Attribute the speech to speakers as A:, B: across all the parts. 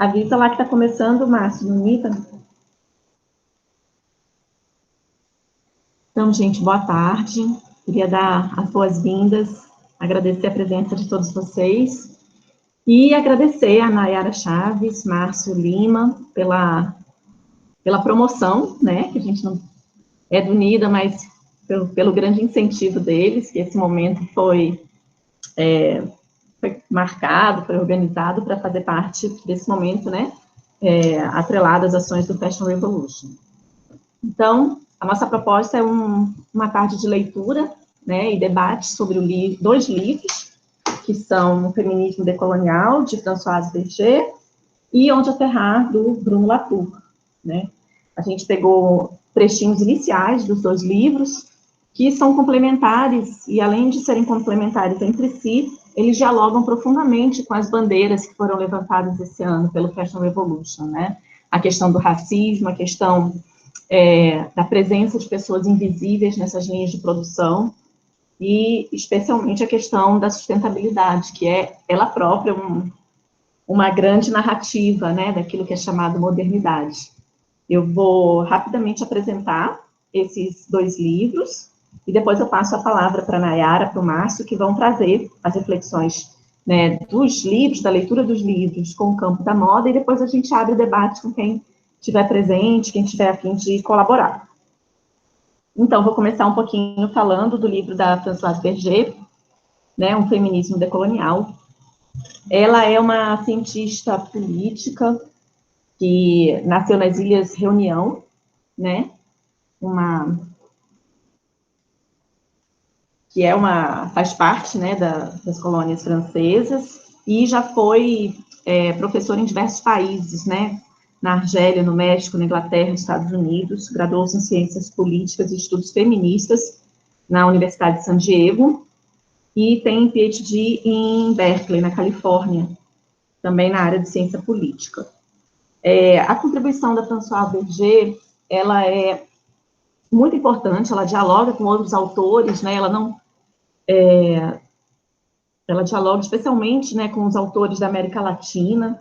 A: Avisa lá que está começando, Márcio, bonita. Então, gente, boa tarde. Queria dar as boas-vindas, agradecer a presença de todos vocês e agradecer a Nayara Chaves, Márcio Lima, pela promoção, né, que a gente não é do NIDA, mas pelo grande incentivo deles, que esse momento foi marcado, foi organizado para fazer parte desse momento, né, atrelado às ações do Fashion Revolution. Então, a nossa proposta é uma tarde de leitura, né, e debate sobre dois livros, que são O Feminismo Decolonial, de Françoise Berger, e Onde Aterrar, do Bruno Latour, né. A gente pegou trechinhos iniciais dos dois livros, que são complementares, e além de serem complementares entre si, eles dialogam profundamente com as bandeiras que foram levantadas esse ano pelo Fashion Revolution, né? A questão do racismo, a questão da presença de pessoas invisíveis nessas linhas de produção, e especialmente a questão da sustentabilidade, que é ela própria uma grande narrativa, né, daquilo que é chamado modernidade. Eu vou rapidamente apresentar esses dois livros, e depois eu passo a palavra para a Nayara, para o Márcio, que vão trazer as reflexões, né, dos livros, da leitura dos livros com o campo da moda, e depois a gente abre o debate com quem estiver presente, quem estiver a fim de colaborar. Então, vou começar um pouquinho falando do livro da Françoise Berger, né, Um Feminismo Decolonial. Ela é uma cientista política que nasceu nas Ilhas Reunião, né, faz parte, né, das colônias francesas, e já foi professora em diversos países, né, na Argélia, no México, na Inglaterra, nos Estados Unidos, graduou-se em Ciências Políticas e Estudos Feministas na Universidade de San Diego, e tem PhD em Berkeley, na Califórnia, também na área de Ciência Política. A contribuição da Françoise Berger, ela é muito importante, ela dialoga com outros autores, né, ela dialoga especialmente, né, com os autores da América Latina,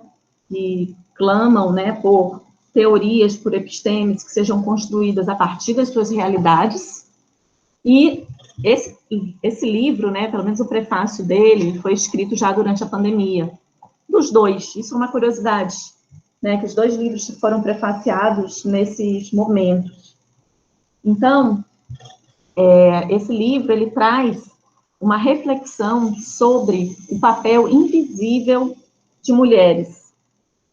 A: que clamam, né, por teorias, por epistemes que sejam construídas a partir das suas realidades. E esse livro, né, pelo menos o prefácio dele, foi escrito já durante a pandemia. Dos dois, isso é uma curiosidade, né, que os dois livros foram prefaciados nesses momentos. Então, esse livro, ele traz uma reflexão sobre o papel invisível de mulheres,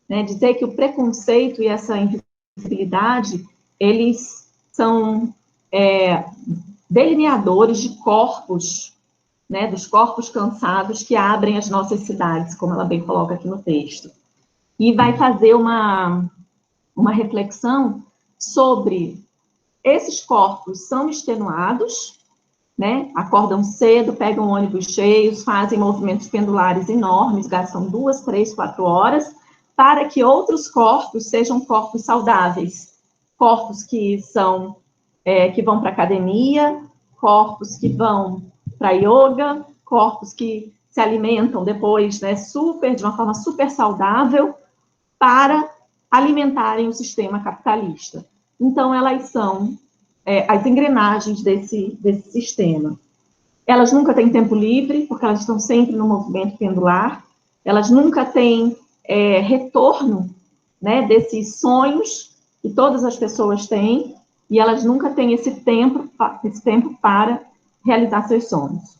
A: né? Dizer que o preconceito e essa invisibilidade, eles são delineadores de corpos, né? Dos corpos cansados que abrem as nossas cidades, como ela bem coloca aqui no texto. E vai fazer uma reflexão sobre esses corpos são extenuados, né? Acordam cedo, pegam ônibus cheios, fazem movimentos pendulares enormes, gastam 2, 3, 4 horas, para que outros corpos sejam corpos saudáveis, corpos que que vão para a academia, corpos que vão para yoga, corpos que se alimentam depois, né, de uma forma super saudável, para alimentarem o sistema capitalista. Então, elas são as engrenagens desse sistema. Elas nunca têm tempo livre, porque elas estão sempre no movimento pendular, elas nunca têm retorno, né, desses sonhos que todas as pessoas têm, e elas nunca têm esse tempo para realizar seus sonhos.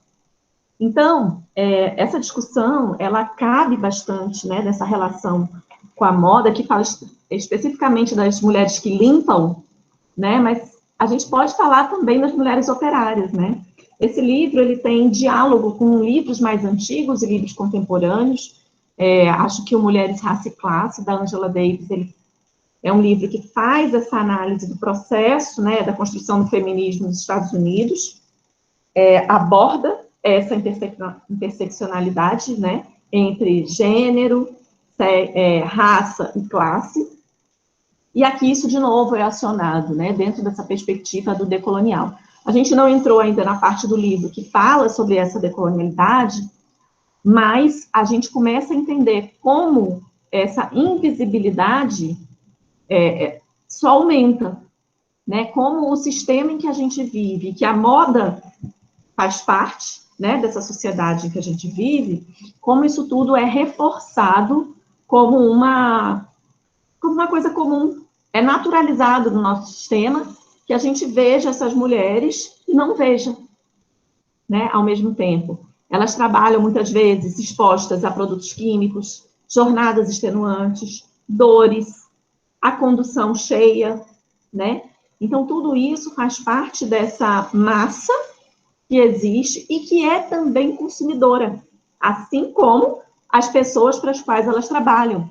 A: Então, essa discussão, ela cabe bastante, né, dessa relação com a moda, que fala especificamente das mulheres que limpam, né, mas a gente pode falar também das mulheres operárias, né. Esse livro, ele tem diálogo com livros mais antigos e livros contemporâneos. Acho que o Mulheres, Raça e Classe, da Angela Davis, ele é um livro que faz essa análise do processo, né, da construção do feminismo nos Estados Unidos, aborda essa interseccionalidade, né, entre gênero, raça e classe, e aqui isso, de novo, é acionado, né, dentro dessa perspectiva do decolonial. A gente não entrou ainda na parte do livro que fala sobre essa decolonialidade, mas a gente começa a entender como essa invisibilidade só aumenta, né? Como o sistema em que a gente vive, que a moda faz parte, né, dessa sociedade em que a gente vive, como isso tudo é reforçado como uma coisa comum, é naturalizado no nosso sistema, que a gente veja essas mulheres e não veja, né, ao mesmo tempo. Elas trabalham, muitas vezes, expostas a produtos químicos, jornadas extenuantes, dores, a condução cheia, né? Então, tudo isso faz parte dessa massa que existe e que é também consumidora, assim como as pessoas para as quais elas trabalham.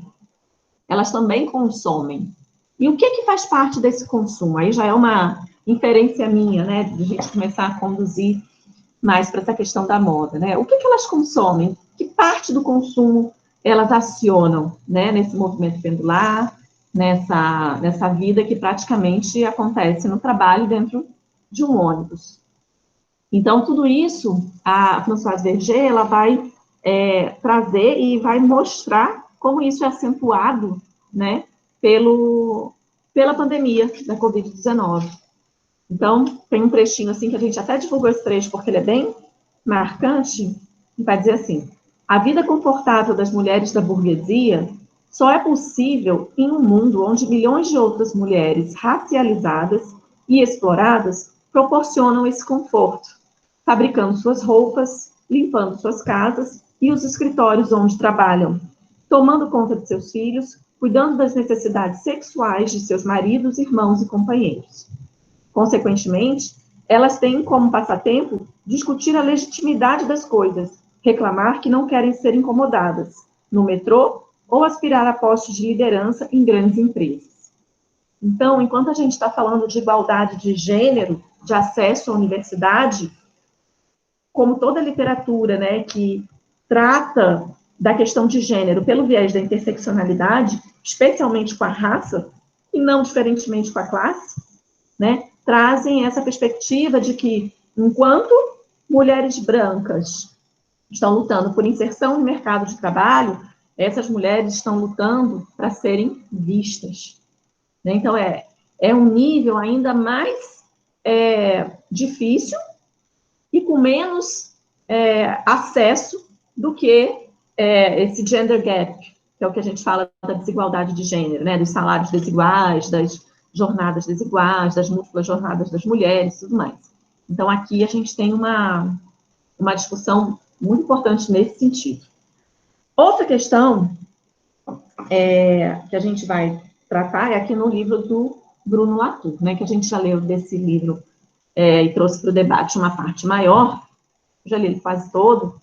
A: Elas também consomem. E o que faz parte desse consumo? Aí já é uma inferência minha, né, de a gente começar a conduzir mais para essa questão da moda, né? O que elas consomem? Que parte do consumo elas acionam, né, nesse movimento pendular, nessa vida que praticamente acontece no trabalho dentro de um ônibus. Então, tudo isso, a Françoise Verger, ela vai trazer e vai mostrar como isso é acentuado, né, pela pandemia da Covid-19. Então, tem um trechinho assim, que a gente até divulgou esse trecho, porque ele é bem marcante, e vai dizer assim: a vida confortável das mulheres da burguesia só é possível em um mundo onde milhões de outras mulheres racializadas e exploradas proporcionam esse conforto, fabricando suas roupas, limpando suas casas e os escritórios onde trabalham, tomando conta de seus filhos, cuidando das necessidades sexuais de seus maridos, irmãos e companheiros. Consequentemente, elas têm como passatempo discutir a legitimidade das coisas, reclamar que não querem ser incomodadas no metrô ou aspirar a postos de liderança em grandes empresas. Então, enquanto a gente está falando de igualdade de gênero, de acesso à universidade, como toda literatura, né, que trata da questão de gênero pelo viés da interseccionalidade, especialmente com a raça, e não diferentemente com a classe, né, trazem essa perspectiva de que, enquanto mulheres brancas estão lutando por inserção no mercado de trabalho, essas mulheres estão lutando para serem vistas. Né? Então, é um nível ainda mais difícil e com menos acesso do que esse gender gap, que é o que a gente fala da desigualdade de gênero, né? Dos salários desiguais, das jornadas desiguais, das múltiplas jornadas das mulheres e tudo mais. Então, aqui a gente tem uma discussão muito importante nesse sentido. Outra questão que a gente vai tratar é aqui no livro do Bruno Latour, né, que a gente já leu desse livro e trouxe para o debate uma parte maior, já li ele quase todo,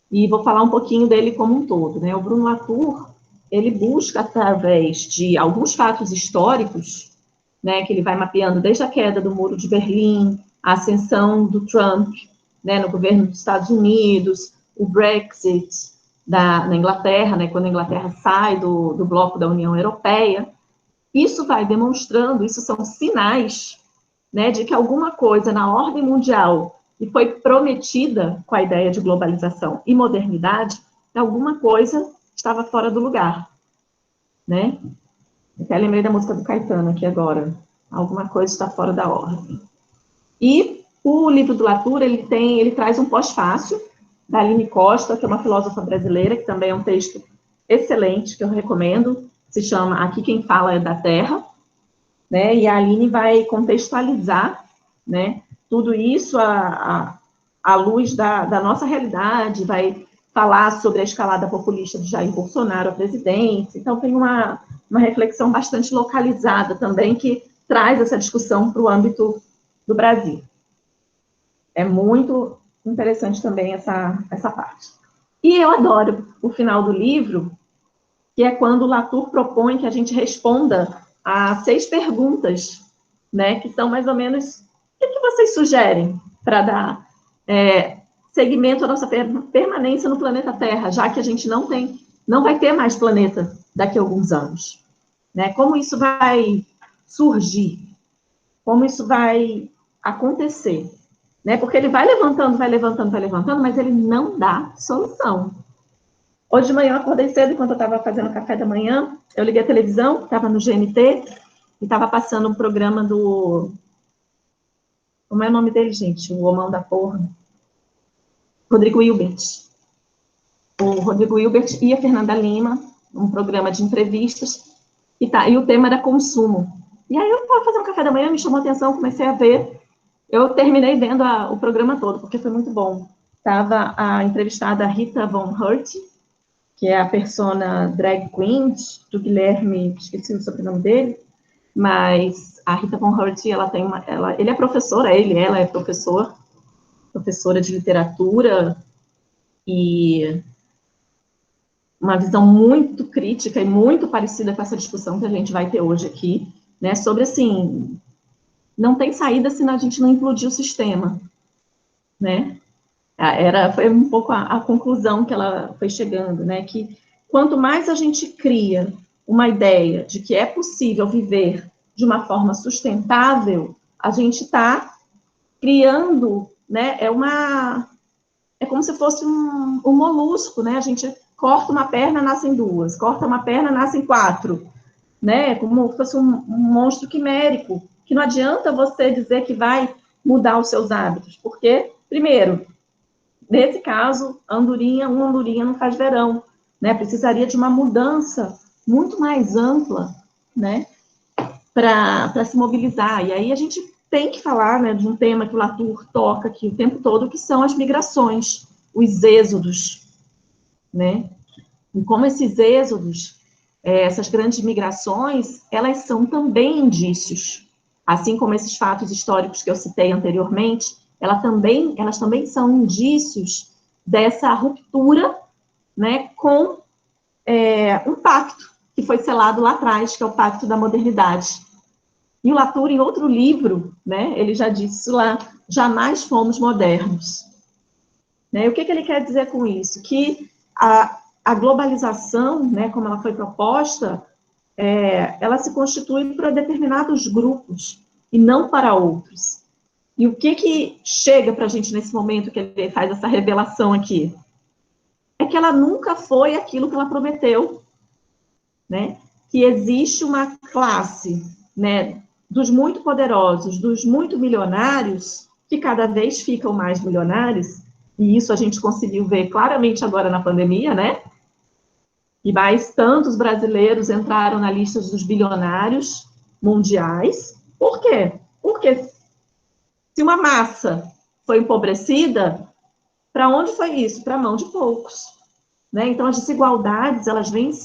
A: e vou falar um pouquinho dele como um todo, né? O Bruno Latour, ele busca, através de alguns fatos históricos, né, que ele vai mapeando desde a queda do Muro de Berlim, a ascensão do Trump, né, no governo dos Estados Unidos, o Brexit na Inglaterra, né, quando a Inglaterra sai do bloco da União Europeia. Isso vai demonstrando, isso são sinais, né, de que alguma coisa na ordem mundial que foi prometida com a ideia de globalização e modernidade, alguma coisa estava fora do lugar, né? Até lembrei da música do Caetano aqui agora. Alguma coisa está fora da ordem. E o livro do Latour, ele traz um pós-fácil da Aline Costa, que é uma filósofa brasileira, que também é um texto excelente, que eu recomendo. Se chama Aqui Quem Fala é da Terra, né? E a Aline vai contextualizar, né, tudo isso à luz da nossa realidade, vai falar sobre a escalada populista de Jair Bolsonaro à presidência. Então, tem uma reflexão bastante localizada também, que traz essa discussão para o âmbito do Brasil. É muito interessante também essa parte. E eu adoro o final do livro, que é quando o Latour propõe que a gente responda a 6 perguntas, né, que são mais ou menos: o que vocês sugerem para dar seguimento à nossa permanência no planeta Terra, já que a gente não vai ter mais planeta daqui a alguns anos, né? Como isso vai surgir? Como isso vai acontecer? Né? Porque ele vai levantando, mas ele não dá solução. Hoje de manhã eu acordei cedo, enquanto eu estava fazendo café da manhã, eu liguei a televisão, estava no GNT, e estava passando um programa do... Como é o nome dele, gente? O Homão da Porra. Rodrigo Hilbert. O Rodrigo Hilbert e a Fernanda Lima, um programa de entrevistas, e o tema era consumo. E aí eu estava fazendo café da manhã, me chamou a atenção, comecei a ver. Eu terminei vendo o programa todo, porque foi muito bom. Estava a entrevistada Rita Von Hunt, que é a persona drag queen do Guilherme, esqueci o sobrenome dele, mas a Rita Von Hunt, ele é professora, ela é professora de literatura, e uma visão muito crítica e muito parecida com essa discussão que a gente vai ter hoje aqui, né, sobre, assim, não tem saída se a gente não implodir o sistema, né? Foi um pouco a conclusão que ela foi chegando, né, que quanto mais a gente cria uma ideia de que é possível viver de uma forma sustentável, a gente está criando, né, é como se fosse um molusco, né, a gente corta uma perna, nascem duas, corta uma perna, nascem quatro, né, como se fosse um monstro quimérico, que não adianta você dizer que vai mudar os seus hábitos, porque, primeiro, nesse caso, uma andorinha não faz verão, né? Precisaria de uma mudança muito mais ampla, né? Para se mobilizar. E aí a gente tem que falar, né, de um tema que o Latour toca aqui o tempo todo, que são as migrações, os êxodos, né? E como esses êxodos, essas grandes migrações, elas são também indícios, assim como esses fatos históricos que eu citei anteriormente, elas também são indícios dessa ruptura, né, com um pacto que foi selado lá atrás, que é o Pacto da Modernidade. E o Latour, em outro livro, né, ele já disse isso lá, jamais fomos modernos. Né? E o que ele quer dizer com isso? Que a globalização, né, como ela foi proposta, ela se constitui para determinados grupos e não para outros. E o que chega para a gente nesse momento que ele faz essa revelação aqui? É que ela nunca foi aquilo que ela prometeu, né? Que existe uma classe, né, dos muito poderosos, dos muito milionários, que cada vez ficam mais milionários, e isso a gente conseguiu ver claramente agora na pandemia, né? E mais tantos brasileiros entraram na lista dos bilionários mundiais. Por quê? Porque se uma massa foi empobrecida, para onde foi isso? Para a mão de poucos. Né? Então, as desigualdades, elas vêm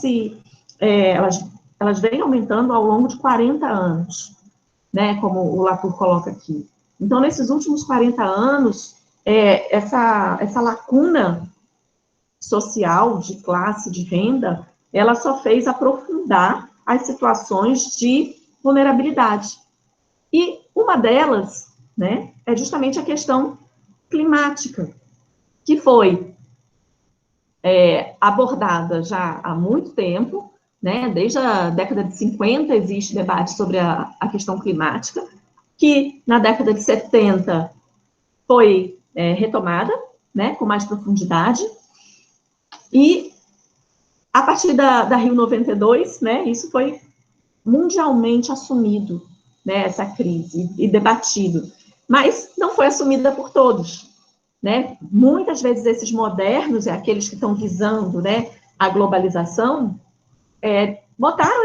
A: aumentando ao longo de 40 anos, né? Como o Latour coloca aqui. Então, nesses últimos 40 anos, essa lacuna social, de classe, de renda, ela só fez aprofundar as situações de vulnerabilidade. E uma delas, né, é justamente a questão climática, que foi abordada já há muito tempo, né, desde a década de 50 existe debate sobre a questão climática, que na década de 70 foi retomada, né, com mais profundidade, e a partir da Rio 92, né, isso foi mundialmente assumido, né, essa crise, e debatido, mas não foi assumida por todos, né? Muitas vezes esses modernos, aqueles que estão visando, né, a globalização, botaram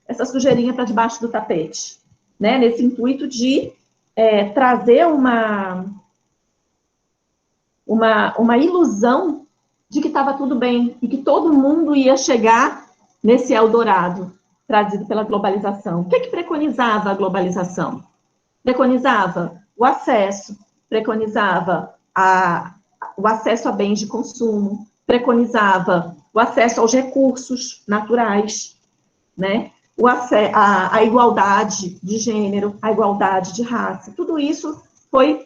A: essa sujeirinha para debaixo do tapete, né, nesse intuito de trazer uma ilusão de que estava tudo bem e que todo mundo ia chegar nesse Eldorado trazido pela globalização. O que preconizava a globalização? Preconizava o acesso, preconizava o acesso a bens de consumo, preconizava o acesso aos recursos naturais, né? A igualdade de gênero, a igualdade de raça. Tudo isso foi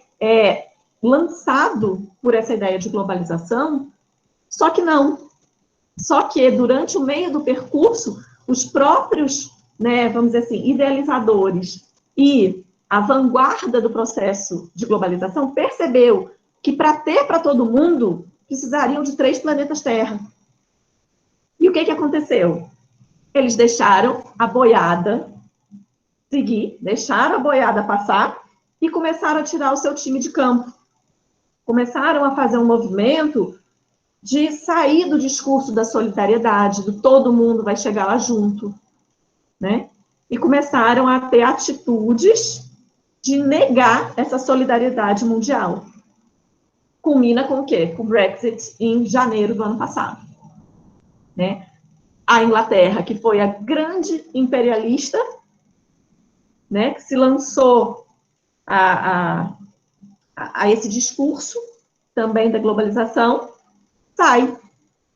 A: lançado por essa ideia de globalização, só que não. Só que durante o meio do percurso, os próprios, né, vamos dizer assim, idealizadores e a vanguarda do processo de globalização percebeu que para ter para todo mundo precisariam de 3 planetas Terra. E o que aconteceu? Eles deixaram a boiada seguir, deixaram a boiada passar e começaram a tirar o seu time de campo. Começaram a fazer um movimento de sair do discurso da solidariedade, do todo mundo vai chegar lá junto, né? E começaram a ter atitudes de negar essa solidariedade mundial. Culmina com o quê? Com o Brexit em janeiro do ano passado, né? A Inglaterra, que foi a grande imperialista, né, que se lançou a esse discurso também da globalização, sai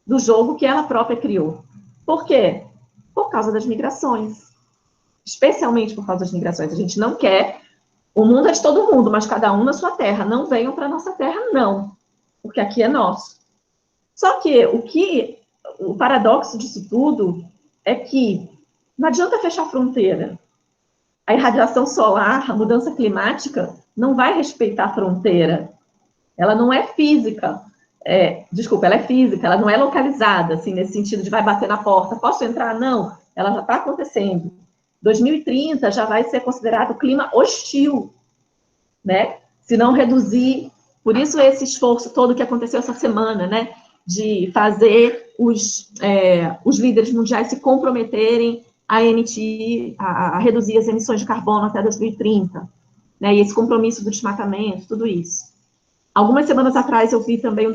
A: do jogo que ela própria criou. Por quê? Por causa das migrações. Especialmente por causa das migrações. A gente não quer, o mundo é de todo mundo, mas cada um na sua terra. Não venham para a nossa terra, não. Porque aqui é nosso. Só que o paradoxo disso tudo é que não adianta fechar a fronteira. A irradiação solar, a mudança climática, não vai respeitar a fronteira. Ela não é física. Desculpa, ela é física, ela não é localizada, assim, nesse sentido de vai bater na porta. Posso entrar? Não. Ela já está acontecendo. 2030 já vai ser considerado clima hostil, né? Se não reduzir. Por isso esse esforço todo que aconteceu essa semana, né? De fazer os líderes mundiais se comprometerem a emitir, a reduzir as emissões de carbono até 2030, né? E esse compromisso do desmatamento, tudo isso. Algumas semanas atrás eu vi também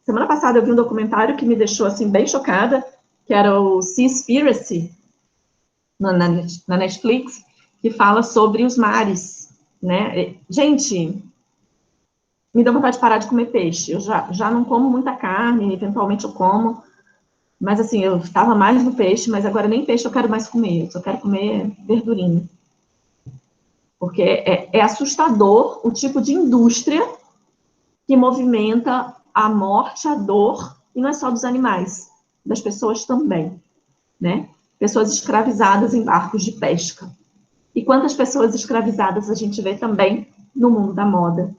A: semana passada eu vi um documentário que me deixou assim bem chocada, que era o Seaspiracy na Netflix, que fala sobre os mares, né? Gente, me dá vontade de parar de comer peixe. Eu já não como muita carne, eventualmente eu como, mas assim, eu estava mais no peixe, mas agora nem peixe eu quero mais comer, eu só quero comer verdurinha. Porque é assustador o tipo de indústria que movimenta a morte, a dor, e não é só dos animais, das pessoas também, né? Pessoas escravizadas em barcos de pesca. E quantas pessoas escravizadas a gente vê também no mundo da moda,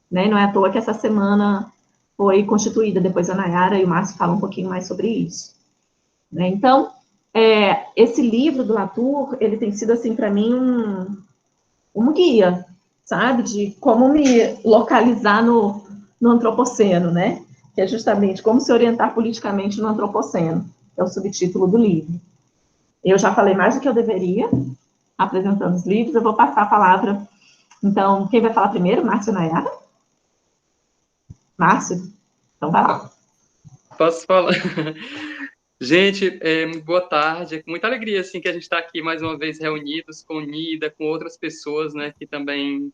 A: né? Não é à toa que essa semana foi constituída, depois a Nayara e o Márcio falam um pouquinho mais sobre isso, né? Então, esse livro do Latour, ele tem sido, assim, para mim, um guia, sabe? De como me localizar no antropoceno, né? Que é justamente como se orientar politicamente no antropoceno, que é o subtítulo do livro. Eu já falei mais do que eu deveria, apresentando os livros, eu vou passar a palavra. Então, quem vai falar primeiro? Márcio ou Nayara? Márcio? Então, vai lá.
B: Posso falar? Gente, boa tarde. É com muita alegria assim, que a gente está aqui mais uma vez reunidos com Nida, com outras pessoas, né, que também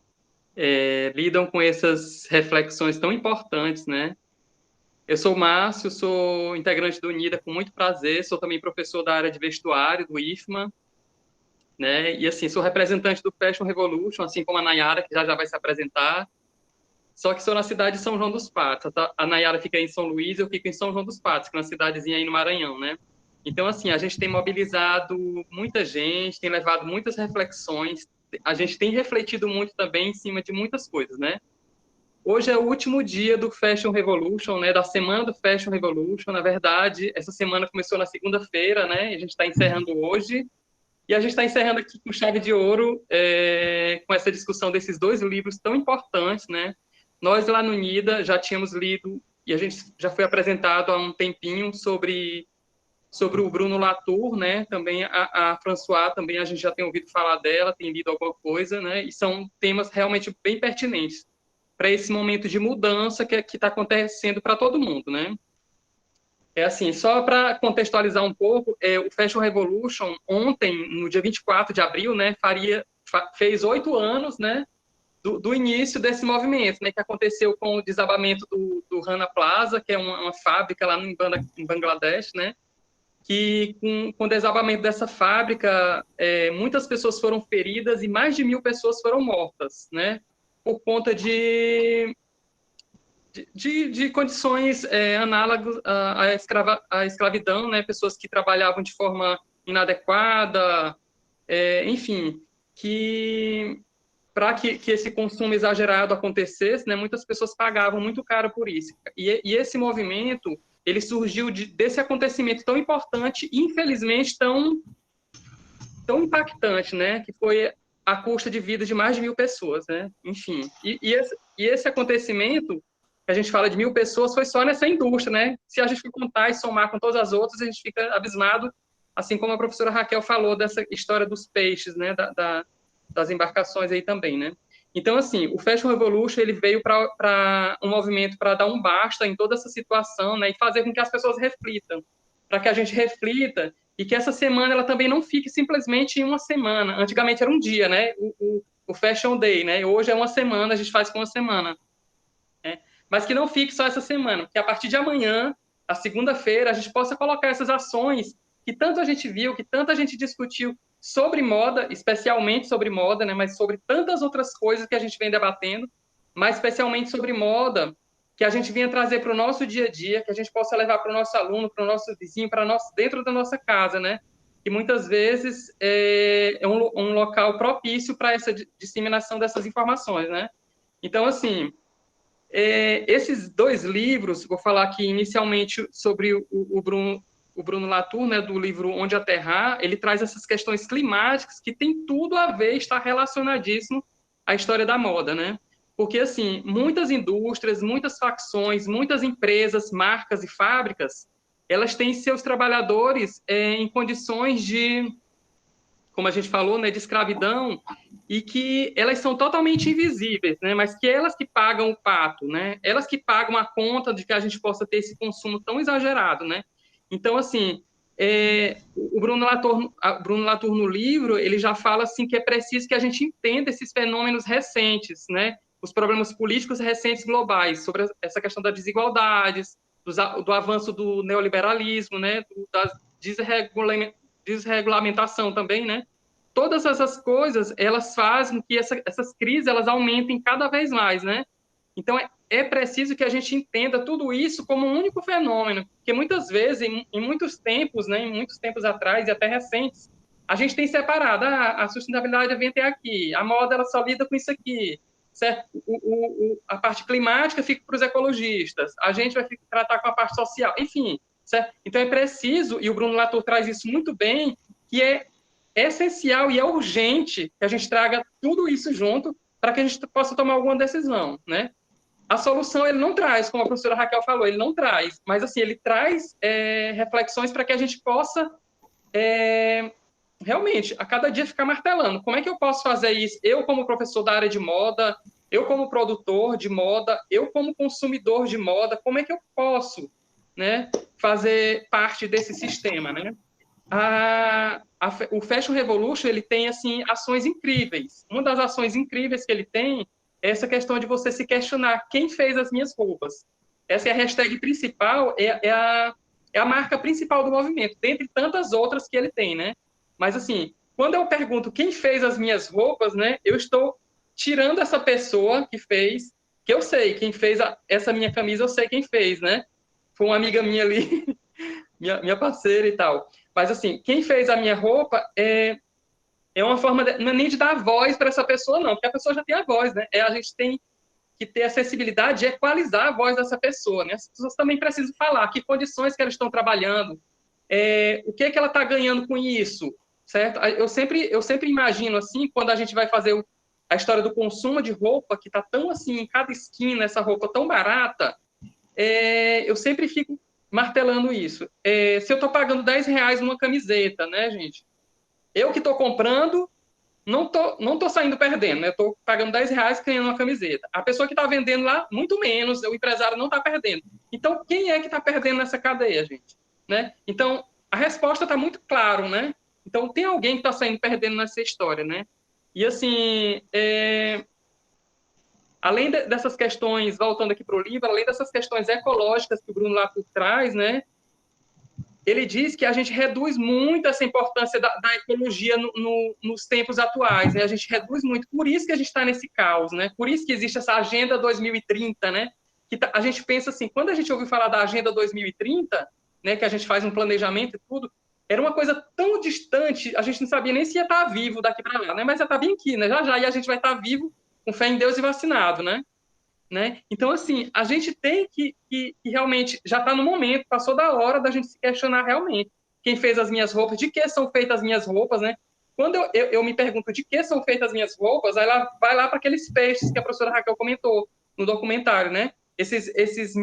B: lidam com essas reflexões tão importantes, né? Eu sou o Márcio, sou integrante do Unida com muito prazer, sou também professor da área de vestuário do IFMA, né? E assim, sou representante do Fashion Revolution, assim como a Nayara, que já vai se apresentar. Só que sou na cidade de São João dos Patos. A Nayara fica em São Luís, eu fico em São João dos Patos, que é uma cidadezinha aí no Maranhão, né? Então, assim, a gente tem mobilizado muita gente, tem levado muitas reflexões, a gente tem refletido muito também em cima de muitas coisas, né? Hoje é o último dia do Fashion Revolution, né? Da semana do Fashion Revolution. Na verdade, essa semana começou na segunda-feira, né? A gente está encerrando hoje. E a gente está encerrando aqui com chave de ouro, com essa discussão desses dois livros tão importantes, né? Nós, lá no NIDA, já tínhamos lido, e a gente já foi apresentado há um tempinho sobre o Bruno Latour, né? Também a Françoise, também a gente já tem ouvido falar dela, tem lido alguma coisa, né? E são temas realmente bem pertinentes para esse momento de mudança que está acontecendo para todo mundo, né? É assim, só para contextualizar um pouco, o Fashion Revolution, ontem, no dia 24 de abril, né, fez 8 anos, né, do início desse movimento, né, que aconteceu com o desabamento do Rana Plaza, que é uma fábrica lá em Bangladesh, né, que com o desabamento dessa fábrica, muitas pessoas foram feridas e mais de 1.000 pessoas foram mortas, né, por conta de condições análogas à escravidão, né? Pessoas que trabalhavam de forma inadequada, enfim, que para que esse consumo exagerado acontecesse, né, muitas pessoas pagavam muito caro por isso. E esse movimento, ele surgiu desse acontecimento tão importante e, infelizmente, tão impactante, né? Que foi a custa de vida de mais de 1.000 pessoas, né? Enfim, esse acontecimento, que a gente fala de 1.000 pessoas, foi só nessa indústria, né? Se a gente for contar e somar com todas as outras, a gente fica abismado, assim como a professora Raquel falou dessa história dos peixes, né? Das embarcações aí também, né? Então, assim, o Fashion Revolution, ele veio para um movimento para dar um basta em toda essa situação, né? E fazer com que as pessoas reflitam, para que a gente reflita e que essa semana ela também não fique simplesmente em uma semana. Antigamente era um dia, né? O Fashion Day, né? Hoje é uma semana, a gente faz com uma semana. Né? Mas que não fique só essa semana, que a partir de amanhã, a segunda-feira, a gente possa colocar essas ações que tanto a gente viu, que tanto a gente discutiu sobre moda, especialmente sobre moda, né? Mas sobre tantas outras coisas que a gente vem debatendo, mas especialmente sobre moda, que a gente venha trazer para o nosso dia a dia, que a gente possa levar para o nosso aluno, para o nosso vizinho, para nós dentro da nossa casa, né? Que muitas vezes é um local propício para essa disseminação dessas informações, né? Então, assim, esses 2 livros, vou falar aqui inicialmente sobre o Bruno Latour, né, do livro Onde Aterrar, ele traz essas questões climáticas que tem tudo a ver, está relacionadíssimo à história da moda, né? Porque, assim, muitas indústrias, muitas facções, muitas empresas, marcas e fábricas, elas têm seus trabalhadores em condições de, como a gente falou, né, de escravidão, e que elas são totalmente invisíveis, né, mas que elas que pagam o pato, né, elas que pagam a conta de que a gente possa ter esse consumo tão exagerado, né. Então, assim, o Bruno Latour no livro, ele já fala assim que é preciso que a gente entenda esses fenômenos recentes, né, os problemas políticos recentes globais, sobre essa questão das desigualdades, do avanço do neoliberalismo, né, das desregulamentação também, né? Todas essas coisas, elas fazem que essas crises, elas aumentem cada vez mais, né? Então, é preciso que a gente entenda tudo isso como um único fenômeno, porque muitas vezes, em muitos tempos, né, em muitos tempos atrás e até recentes, a gente tem separado, a sustentabilidade vem até aqui, a moda ela só lida com isso aqui, certo? A parte climática fica para os ecologistas, a gente vai tratar com a parte social, enfim, certo? Então é preciso, e o Bruno Latour traz isso muito bem, que é essencial e é urgente que a gente traga tudo isso junto para que a gente possa tomar alguma decisão, né? A solução ele não traz, como a professora Raquel falou, ele não traz, mas assim ele traz reflexões para que a gente possa realmente a cada dia ficar martelando. Como é que eu posso fazer isso? Eu como professor da área de moda, eu como produtor de moda, eu como consumidor de moda, como é que eu posso, né, fazer parte desse sistema, né? O Fashion Revolution ele tem assim ações incríveis. Uma das ações incríveis que ele tem é essa questão de você se questionar quem fez as minhas roupas. Essa é a hashtag principal, é a marca principal do movimento, dentre tantas outras que ele tem, né? Mas assim, quando eu pergunto quem fez as minhas roupas, né? Eu estou tirando essa pessoa que fez, que eu sei quem fez essa minha camisa, eu sei quem fez, né? Foi uma amiga minha ali, minha parceira e tal. Mas, assim, quem fez a minha roupa é uma forma, não é nem de dar voz para essa pessoa, não, porque a pessoa já tem a voz, né? A gente tem que ter acessibilidade de equalizar a voz dessa pessoa, né? As pessoas também precisam falar que condições que elas estão trabalhando, o que ela está ganhando com isso, certo? Eu sempre imagino, assim, quando a gente vai fazer a história do consumo de roupa, que está tão, assim, em cada esquina, essa roupa tão barata, eu sempre fico martelando isso. Se eu estou pagando R$ 10 numa camiseta, né, gente? Eu que estou comprando, não tô saindo perdendo, né? Eu estou pagando R$ 10 ganhando uma camiseta. A pessoa que está vendendo lá, muito menos, o empresário não está perdendo. Então, quem é que está perdendo nessa cadeia, gente? Né? Então, a resposta está muito clara, né? Então, tem alguém que está saindo perdendo nessa história, né? E, assim, além dessas questões, voltando aqui para o livro, além dessas questões ecológicas que o Bruno Latour traz, né? Ele diz que a gente reduz muito essa importância da ecologia nos tempos atuais, né? A gente reduz muito, por isso que a gente está nesse caos, né? Por isso que existe essa Agenda 2030, né? A gente pensa assim, quando a gente ouviu falar da Agenda 2030, né, que a gente faz um planejamento e tudo, era uma coisa tão distante, a gente não sabia nem se ia estar vivo daqui para lá, né? Mas já está bem aqui, né? Já já, e a gente vai estar vivo, com fé em Deus e vacinado, né? né? Então, assim, a gente tem que realmente, já está no momento, passou da hora da gente se questionar realmente. Quem fez as minhas roupas, de que são feitas as minhas roupas, né? Quando eu me pergunto de que são feitas as minhas roupas, aí ela vai lá para aqueles peixes que a professora Raquel comentou no documentário, né? Essas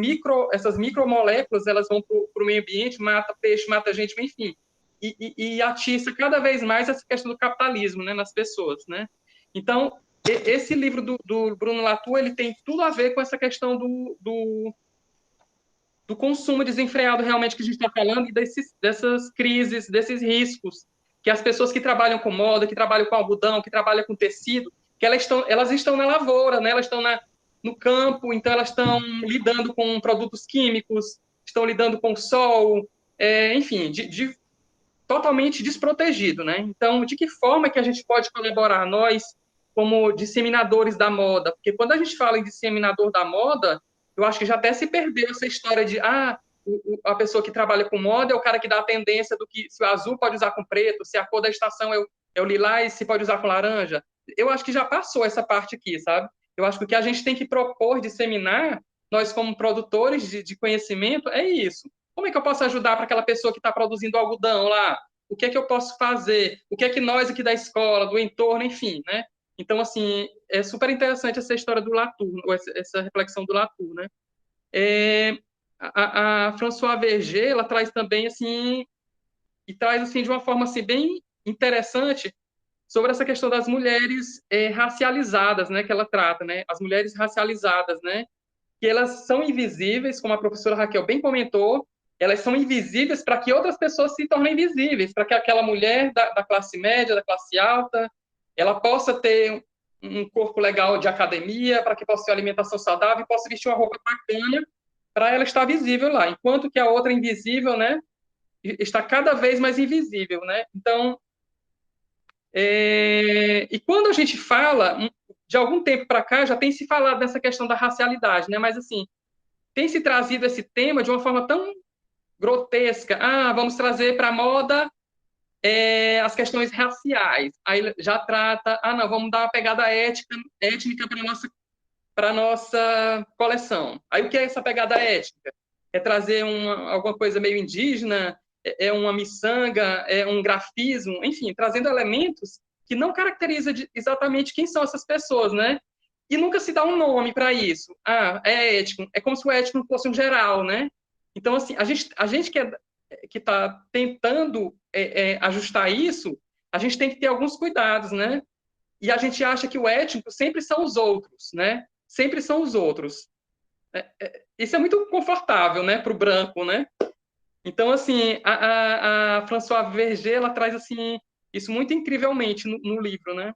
B: micromoléculas, elas vão para o meio ambiente, mata peixe, mata gente, enfim. E atiça cada vez mais essa questão do capitalismo, né, nas pessoas, né? Então, esse livro do Bruno Latour, ele tem tudo a ver com essa questão do consumo desenfreado realmente que a gente está falando e dessas crises, desses riscos que as pessoas que trabalham com moda, que trabalham com algodão, que trabalham com tecido, que elas estão na lavoura, né? Elas estão no campo, então elas estão lidando com produtos químicos, estão lidando com sol, enfim, totalmente desprotegido, né? Então, de que forma que a gente pode colaborar, nós, como disseminadores da moda? Porque quando a gente fala em disseminador da moda, eu acho que já até se perdeu essa história de, a pessoa que trabalha com moda é o cara que dá a tendência do que se o azul pode usar com preto, se a cor da estação é o lilás, se pode usar com laranja. Eu acho que já passou essa parte aqui, sabe? Eu acho que o que a gente tem que propor, disseminar, nós como produtores de conhecimento, é isso. Como é que eu posso ajudar para aquela pessoa que está produzindo algodão lá? O que é que eu posso fazer? O que é que nós aqui da escola, do entorno, enfim, né? Então, assim, é super interessante essa história do Latour, essa reflexão do Latour, né? A Françoise Verger, ela traz também, assim, e traz, assim, de uma forma, assim, bem interessante sobre essa questão das mulheres racializadas, né, que ela trata, né? As mulheres racializadas, né? Que elas são invisíveis, como a professora Raquel bem comentou, elas são invisíveis para que outras pessoas se tornem visíveis, para que aquela mulher da classe média, da classe alta, ela possa ter um corpo legal de academia, para que possa ter uma alimentação saudável, possa vestir uma roupa bacana, para ela estar visível lá, enquanto que a outra invisível, né, está cada vez mais invisível, né? Então, e quando a gente fala, de algum tempo para cá, já tem se falado dessa questão da racialidade, né? Mas, assim, tem se trazido esse tema de uma forma tão grotesca. Vamos trazer para a moda as questões raciais. Aí já trata, não, vamos dar uma pegada étnica para nossa coleção. Aí o que é essa pegada étnica? É trazer alguma coisa meio indígena, uma miçanga, um grafismo, enfim, trazendo elementos que não caracteriza exatamente quem são essas pessoas, né? E nunca se dá um nome para isso. É étnico. É como se o étnico fosse um geral, né? Então, assim, a gente que está tentando ajustar isso, a gente tem que ter alguns cuidados, né? E a gente acha que o étnico sempre são os outros, né? Sempre são os outros. Isso é muito confortável, né, para o branco, né? Então, assim, a Françoise Verger, ela traz, assim, isso muito incrivelmente no livro, né?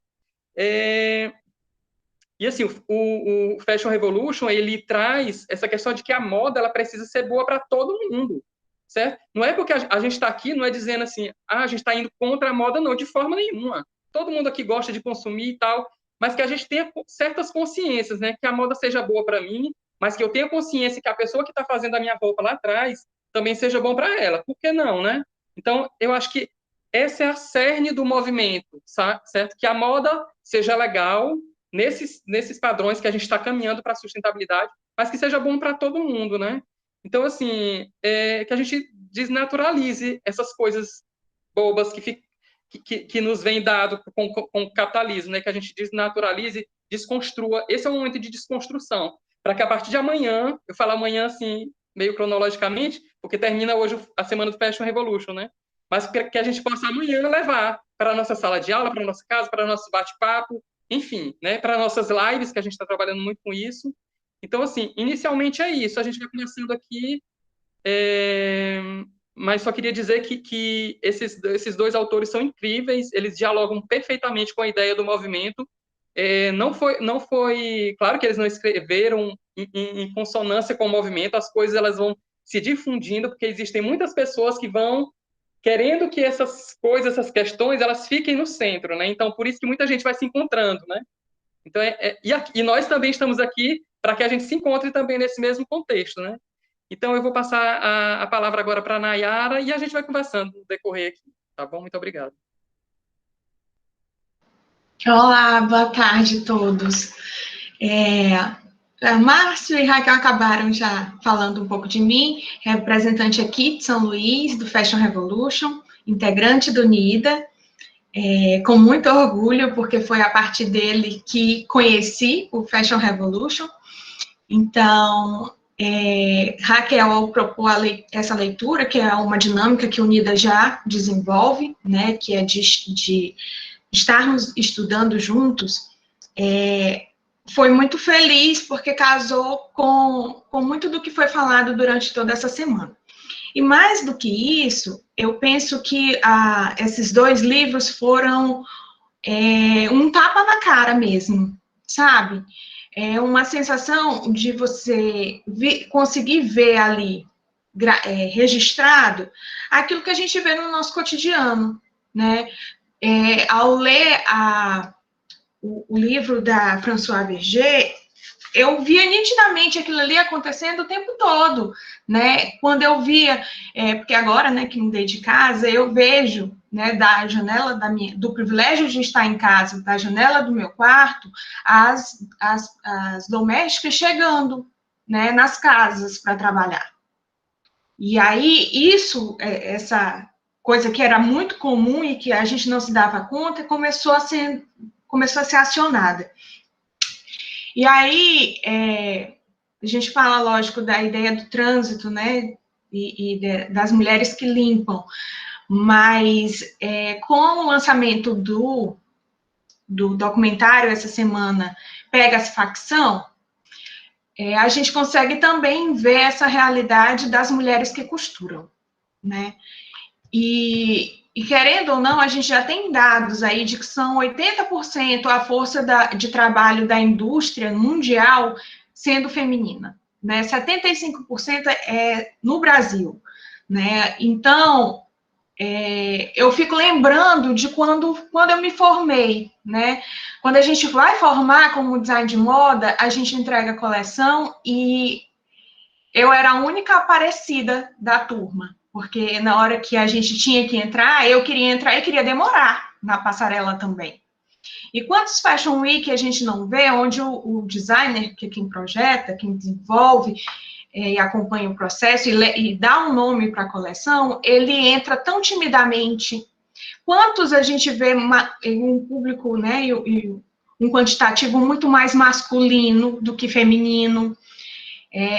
B: E, assim, o Fashion Revolution, ele traz essa questão de que a moda, ela precisa ser boa para todo mundo, certo? Não é porque a gente está aqui, não é dizendo assim, a gente está indo contra a moda, não, de forma nenhuma. Todo mundo aqui gosta de consumir e tal, mas que a gente tenha certas consciências, né? Que a moda seja boa para mim, mas que eu tenha consciência que a pessoa que está fazendo a minha roupa lá atrás também seja bom para ela. Por que não, né? Então, eu acho que essa é a cerne do movimento, certo? Que a moda seja legal, nesses padrões que a gente está caminhando para a sustentabilidade, mas que seja bom para todo mundo, né? Então, assim, que a gente desnaturalize essas coisas bobas que nos vem dado com o capitalismo, né? Que a gente desnaturalize, desconstrua. Esse é um momento de desconstrução, para que a partir de amanhã, eu falo amanhã, assim, meio cronologicamente, porque termina hoje a semana do Fashion Revolution, né? Mas que a gente possa amanhã levar para a nossa sala de aula, para a nossa casa, para o nosso bate-papo, enfim, né, para nossas lives, que a gente está trabalhando muito com isso. Então, assim, inicialmente é isso. A gente vai começando aqui, mas só queria dizer que esses dois autores são incríveis, eles dialogam perfeitamente com a ideia do movimento. Não foi, claro que eles não escreveram em consonância com o movimento, as coisas elas vão se difundindo, porque existem muitas pessoas que vão querendo que essas coisas, essas questões, elas fiquem no centro, né? Então, por isso que muita gente vai se encontrando, né? Então, e nós também estamos aqui para que a gente se encontre também nesse mesmo contexto, né? Então, eu vou passar a palavra agora para a Nayara e a gente vai conversando no decorrer aqui, tá bom? Muito obrigado.
C: Olá, boa tarde a todos. Márcio e Raquel acabaram já falando um pouco de mim, representante aqui de São Luís, do Fashion Revolution, integrante do NIDA, com muito orgulho, porque foi a partir dele que conheci o Fashion Revolution. Então, Raquel propôs essa leitura, que é uma dinâmica que o NIDA já desenvolve, né, que é de estarmos estudando juntos. Foi muito feliz, porque casou com muito do que foi falado durante toda essa semana. E mais do que isso, eu penso que esses 2 livros foram um tapa na cara mesmo, sabe? É uma sensação de você conseguir ver ali, registrado, aquilo que a gente vê no nosso cotidiano, né? Ao ler o livro da Françoise Verger, eu via nitidamente aquilo ali acontecendo o tempo todo, né? Quando eu via, porque agora, né, que mudei de casa, eu vejo, né, da janela do privilégio de estar em casa, da janela do meu quarto, as domésticas chegando, né, nas casas para trabalhar. E aí, essa coisa que era muito comum e que a gente não se dava conta, começou a ser acionada. E aí, a gente fala, lógico, da ideia do trânsito, né, das mulheres que limpam, mas com o lançamento do documentário essa semana, Pega-se Facção, a gente consegue também ver essa realidade das mulheres que costuram, né, e querendo ou não, a gente já tem dados aí de que são 80% a força de trabalho da indústria mundial sendo feminina, né? 75% no Brasil, né? Então, eu fico lembrando de quando eu me formei, né? Quando a gente vai formar como design de moda, a gente entrega a coleção e eu era a única aparecida da turma, porque na hora que a gente tinha que entrar, eu queria entrar e queria demorar na passarela também. E quantos Fashion Week a gente não vê, onde o designer, que é quem projeta, quem desenvolve e acompanha o processo e dá um nome para a coleção, ele entra tão timidamente. Quantos a gente vê um público, né, e um quantitativo muito mais masculino do que feminino,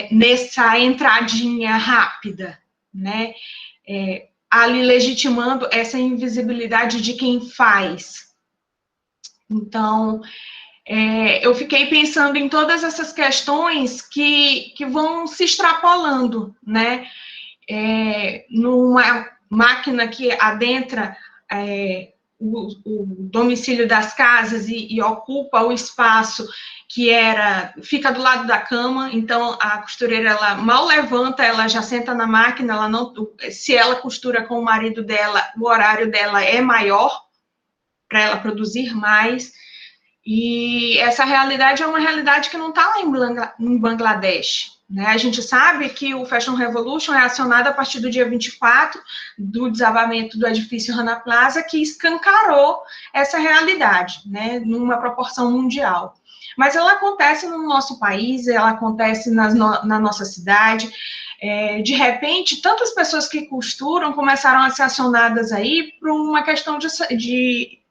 C: nessa entradinha rápida, né? Ali legitimando essa invisibilidade de quem faz. Então, eu fiquei pensando em todas essas questões que vão se extrapolando, né? Numa máquina que adentra o domicílio das casas e ocupa o espaço que fica do lado da cama, então a costureira, ela mal levanta, ela já senta na máquina, se ela costura com o marido dela, o horário dela é maior, para ela produzir mais, e essa realidade é uma realidade que não está lá em Bangladesh, né? A gente sabe que o Fashion Revolution é acionado a partir do dia 24, do desabamento do edifício Rana Plaza, que escancarou essa realidade, né, numa proporção mundial. Mas ela acontece no nosso país, ela acontece na nossa cidade. De repente, tantas pessoas que costuram começaram a ser acionadas aí por uma questão de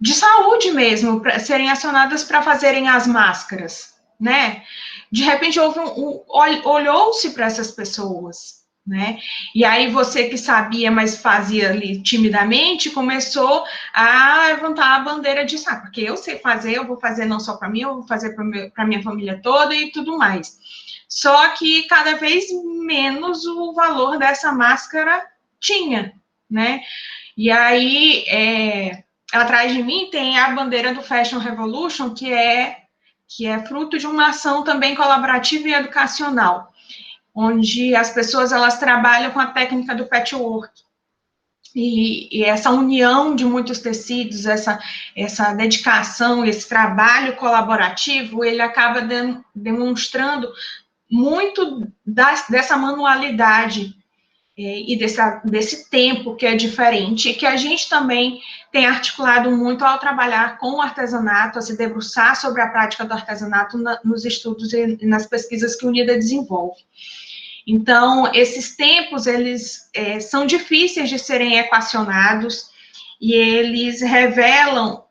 C: saúde mesmo, para serem acionadas para fazerem as máscaras, né? De repente, olhou-se para essas pessoas, né? E aí você que sabia, mas fazia ali timidamente, começou a levantar a bandeira de porque eu sei fazer, eu vou fazer não só para mim, eu vou fazer para minha família toda e tudo mais. Só que cada vez menos o valor dessa máscara tinha, né? E aí, atrás de mim tem a bandeira do Fashion Revolution, que é fruto de uma ação também colaborativa e educacional, onde as pessoas, elas trabalham com a técnica do patchwork. E essa união de muitos tecidos, essa dedicação, esse trabalho colaborativo, ele acaba demonstrando muito dessa manualidade e desse tempo que é diferente, e que a gente também tem articulado muito ao trabalhar com o artesanato, a se debruçar sobre a prática do artesanato nos estudos e nas pesquisas que a Unida desenvolve. Então, esses tempos, eles são difíceis de serem equacionados, e eles revelam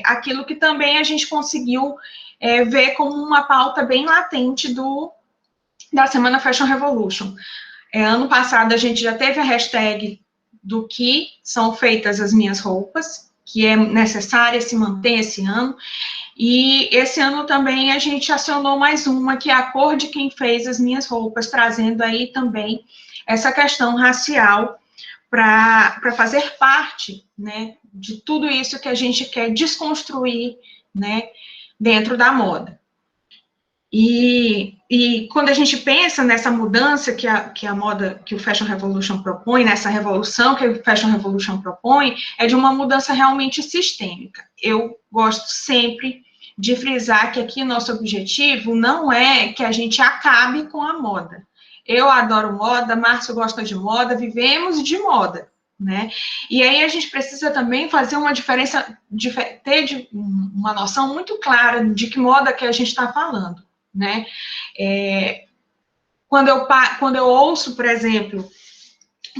C: aquilo que também a gente conseguiu ver como uma pauta bem latente da Semana Fashion Revolution. Ano passado, a gente já teve a hashtag do que são feitas as minhas roupas, que é necessária se manter esse ano, e esse ano também a gente acionou mais uma, que é a cor de quem fez as minhas roupas, trazendo aí também essa questão racial para fazer parte, né, de tudo isso que a gente quer desconstruir, né, dentro da moda. E quando a gente pensa nessa mudança que a moda, que o Fashion Revolution propõe, nessa revolução que o Fashion Revolution propõe, é de uma mudança realmente sistêmica. Eu gosto sempre de frisar que aqui nosso objetivo não é que a gente acabe com a moda. Eu adoro moda, Márcio gosta de moda, vivemos de moda, né? E aí a gente precisa também fazer uma diferença, ter uma noção muito clara de que moda que a gente está falando, né? Quando eu ouço, por exemplo,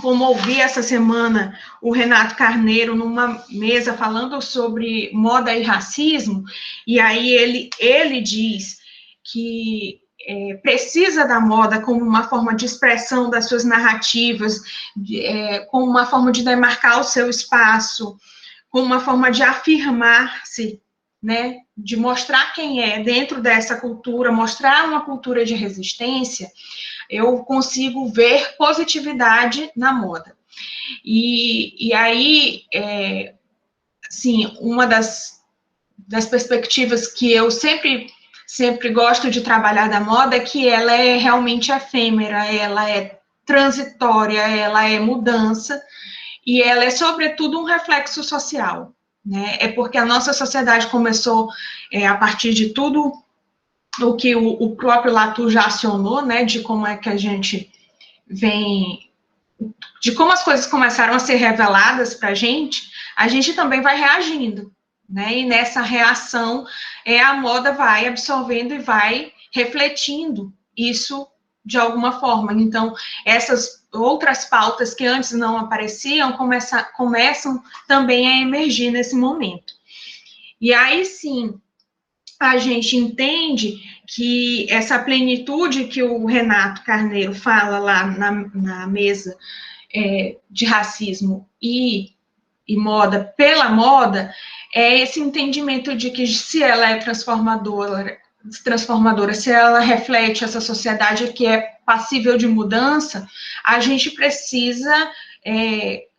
C: como ouvi essa semana o Renato Carneiro numa mesa falando sobre moda e racismo, e aí ele diz que precisa da moda como uma forma de expressão das suas narrativas, como uma forma de demarcar o seu espaço, como uma forma de afirmar-se, né, de mostrar quem é dentro dessa cultura, mostrar uma cultura de resistência. Eu consigo ver positividade na moda. E aí, assim, uma das perspectivas que eu sempre gosto de trabalhar da moda é que ela é realmente efêmera, ela é transitória, ela é mudança, e ela é, sobretudo, um reflexo social, né? É porque a nossa sociedade começou, a partir de tudo o que o próprio Latour já acionou, né, de como é que a gente vem, de como as coisas começaram a ser reveladas para a gente também vai reagindo, né, e nessa reação, a moda vai absorvendo e vai refletindo isso de alguma forma. Então, essas outras pautas que antes não apareciam, começam também a emergir nesse momento. E aí, sim, a gente entende que essa plenitude que o Renato Carneiro fala lá na mesa de racismo e moda pela moda, é esse entendimento de que se ela é transformadora, se ela reflete essa sociedade que é passível de mudança, a gente precisa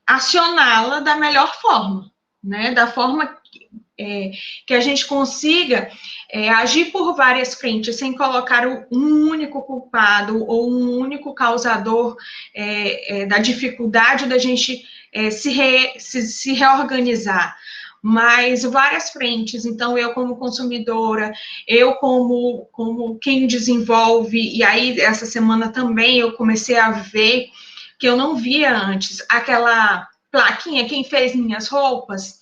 C: acioná-la da melhor forma, né? Da forma que a gente consiga agir por várias frentes, sem colocar um único culpado ou um único causador da dificuldade da gente se reorganizar, mas várias frentes. Então, eu como consumidora, eu como quem desenvolve, e aí essa semana também eu comecei a ver, que eu não via antes, aquela plaquinha, quem fez minhas roupas,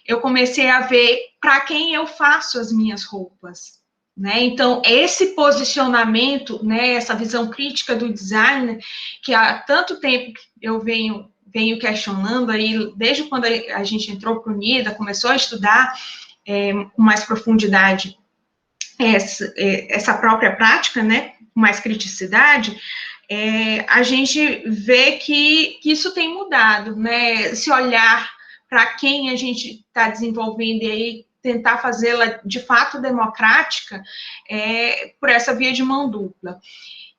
C: eu comecei a ver para quem eu faço as minhas roupas, né? Então, esse posicionamento, né, essa visão crítica do design, que há tanto tempo eu venho questionando aí, desde quando a gente entrou para o Unida, começou a estudar com mais profundidade essa própria prática, né, com mais criticidade, a gente vê que isso tem mudado, né? Esse olhar para quem a gente está desenvolvendo e aí tentar fazê-la de fato democrática por essa via de mão dupla.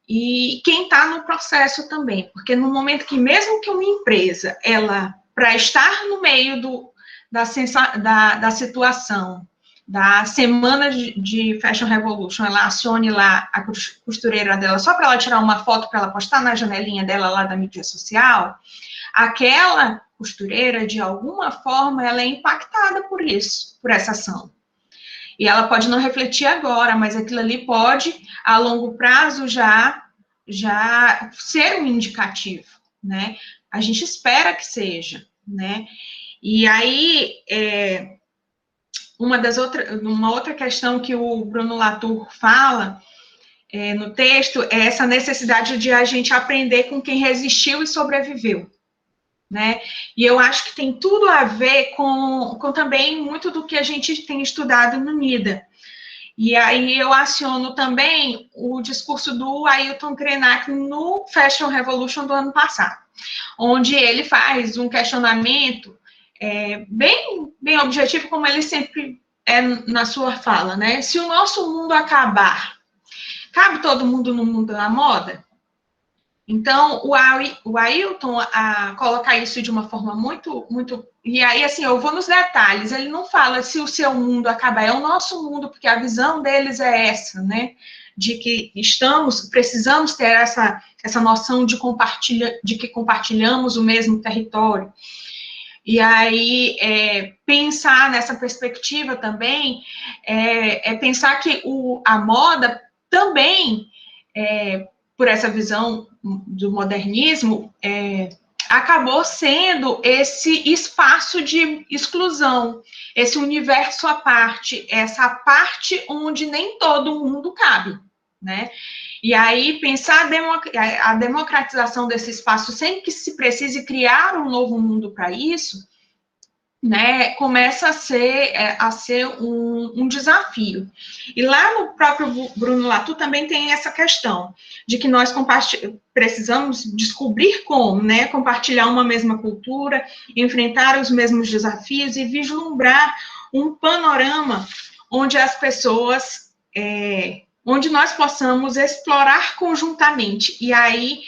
C: E quem está no processo também, porque no momento que, mesmo que uma empresa, ela, para estar no meio da situação, da semana de Fashion Revolution, ela acione lá a costureira dela só para ela tirar uma foto para ela postar na janelinha dela lá da mídia social, aquela costureira, de alguma forma, ela é impactada por isso, por essa ação. E ela pode não refletir agora, mas aquilo ali pode, a longo prazo, já ser um indicativo, né? A gente espera que seja, né? E aí, uma outra questão que o Bruno Latour fala no texto é essa necessidade de a gente aprender com quem resistiu e sobreviveu, né? E eu acho que tem tudo a ver com também muito do que a gente tem estudado no NIDA. E aí eu aciono também o discurso do Ailton Krenak no Fashion Revolution do ano passado, onde ele faz um questionamento bem objetivo, como ele sempre é na sua fala, né? Se o nosso mundo acabar, cabe todo mundo no mundo da moda? Então, o Ailton coloca isso de uma forma muito... E aí, assim, eu vou nos detalhes. Ele não fala se o seu mundo acabar, é o nosso mundo, porque a visão deles é essa, né? De que precisamos ter essa noção de que compartilhamos o mesmo território. E aí, pensar nessa perspectiva também, pensar que a moda também, por essa visão do modernismo, acabou sendo esse espaço de exclusão, esse universo à parte, essa parte onde nem todo mundo cabe, né? E aí, pensar a democratização desse espaço sem que se precise criar um novo mundo para isso, né, começa a ser um desafio. E lá no próprio Bruno Latour também tem essa questão de que nós precisamos descobrir como, né, compartilhar uma mesma cultura, enfrentar os mesmos desafios e vislumbrar um panorama onde as pessoas, onde nós possamos explorar conjuntamente. E aí,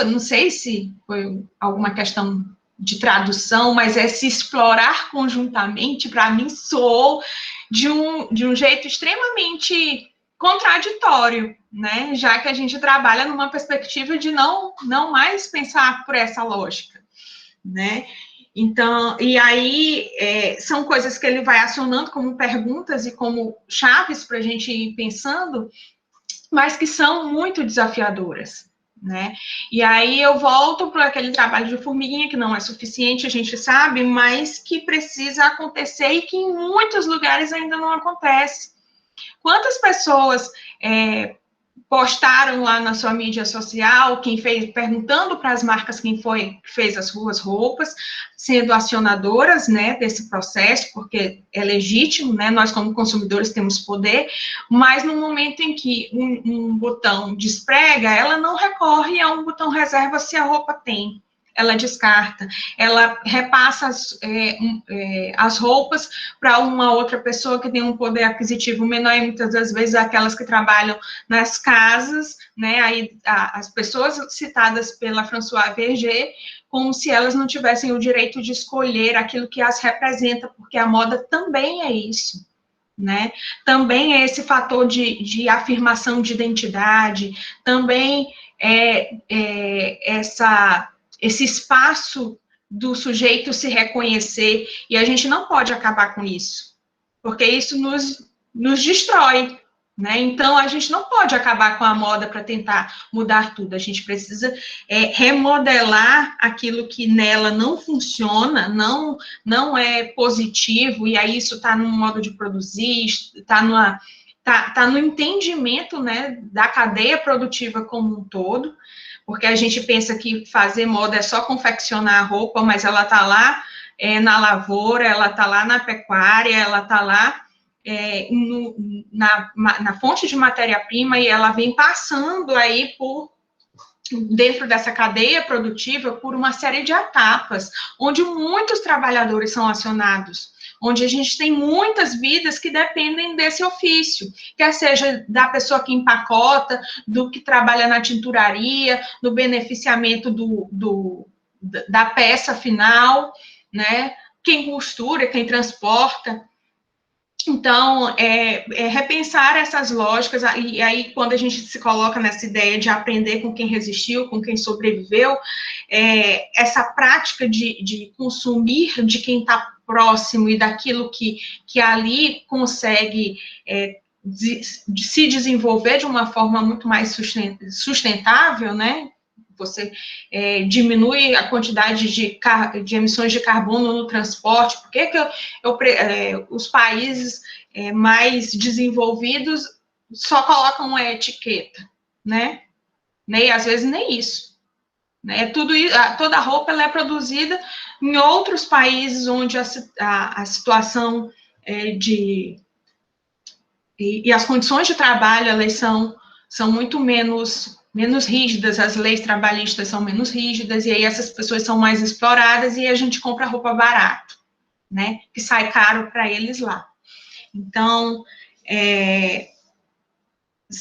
C: não sei se foi alguma questão de tradução, mas se explorar conjuntamente, para mim, soou de um jeito extremamente contraditório, né? Já que a gente trabalha numa perspectiva de não mais pensar por essa lógica, né? Então, e aí são coisas que ele vai acionando como perguntas e como chaves para a gente ir pensando, mas que são muito desafiadoras, né? E aí eu volto para aquele trabalho de formiguinha, que não é suficiente, a gente sabe, mas que precisa acontecer e que em muitos lugares ainda não acontece. Quantas pessoas postaram lá na sua mídia social, perguntando para as marcas quem foi que fez as suas roupas, sendo acionadoras, né, desse processo, porque é legítimo, né, nós como consumidores temos poder, mas no momento em que um botão desprega, ela não recorre a um botão reserva se a roupa tem. Ela descarta, ela repassa as roupas para uma outra pessoa que tem um poder aquisitivo menor, e muitas das vezes aquelas que trabalham nas casas, né, aí as pessoas citadas pela Françoise Verger, como se elas não tivessem o direito de escolher aquilo que as representa, porque a moda também é isso, né, também é esse fator de afirmação de identidade, também esse espaço do sujeito se reconhecer, e a gente não pode acabar com isso, porque isso nos destrói, né? Então, a gente não pode acabar com a moda para tentar mudar tudo, a gente precisa remodelar aquilo que nela não funciona, não é positivo, e aí isso está no modo de produzir, está no entendimento, né, da cadeia produtiva como um todo, porque a gente pensa que fazer moda é só confeccionar a roupa, mas ela está lá na lavoura, ela está lá na pecuária, ela está lá na fonte de matéria-prima, e ela vem passando aí dentro dessa cadeia produtiva, por uma série de etapas, onde muitos trabalhadores são acionados, onde a gente tem muitas vidas que dependem desse ofício, quer seja da pessoa que empacota, do que trabalha na tinturaria, no beneficiamento da peça final, né? Quem costura, quem transporta. Então, repensar essas lógicas, e aí, quando a gente se coloca nessa ideia de aprender com quem resistiu, com quem sobreviveu, essa prática de consumir de quem está próximo e daquilo que ali consegue se desenvolver de uma forma muito mais sustentável, né? você diminui a quantidade de emissões de carbono no transporte. Por que os países mais desenvolvidos só colocam uma etiqueta, né? E às vezes nem isso. Né? Toda a roupa ela é produzida em outros países onde a situação e as condições de trabalho elas são muito menos rígidas, as leis trabalhistas são menos rígidas, e aí essas pessoas são mais exploradas e a gente compra roupa barato, né? Que sai caro para eles lá. Então,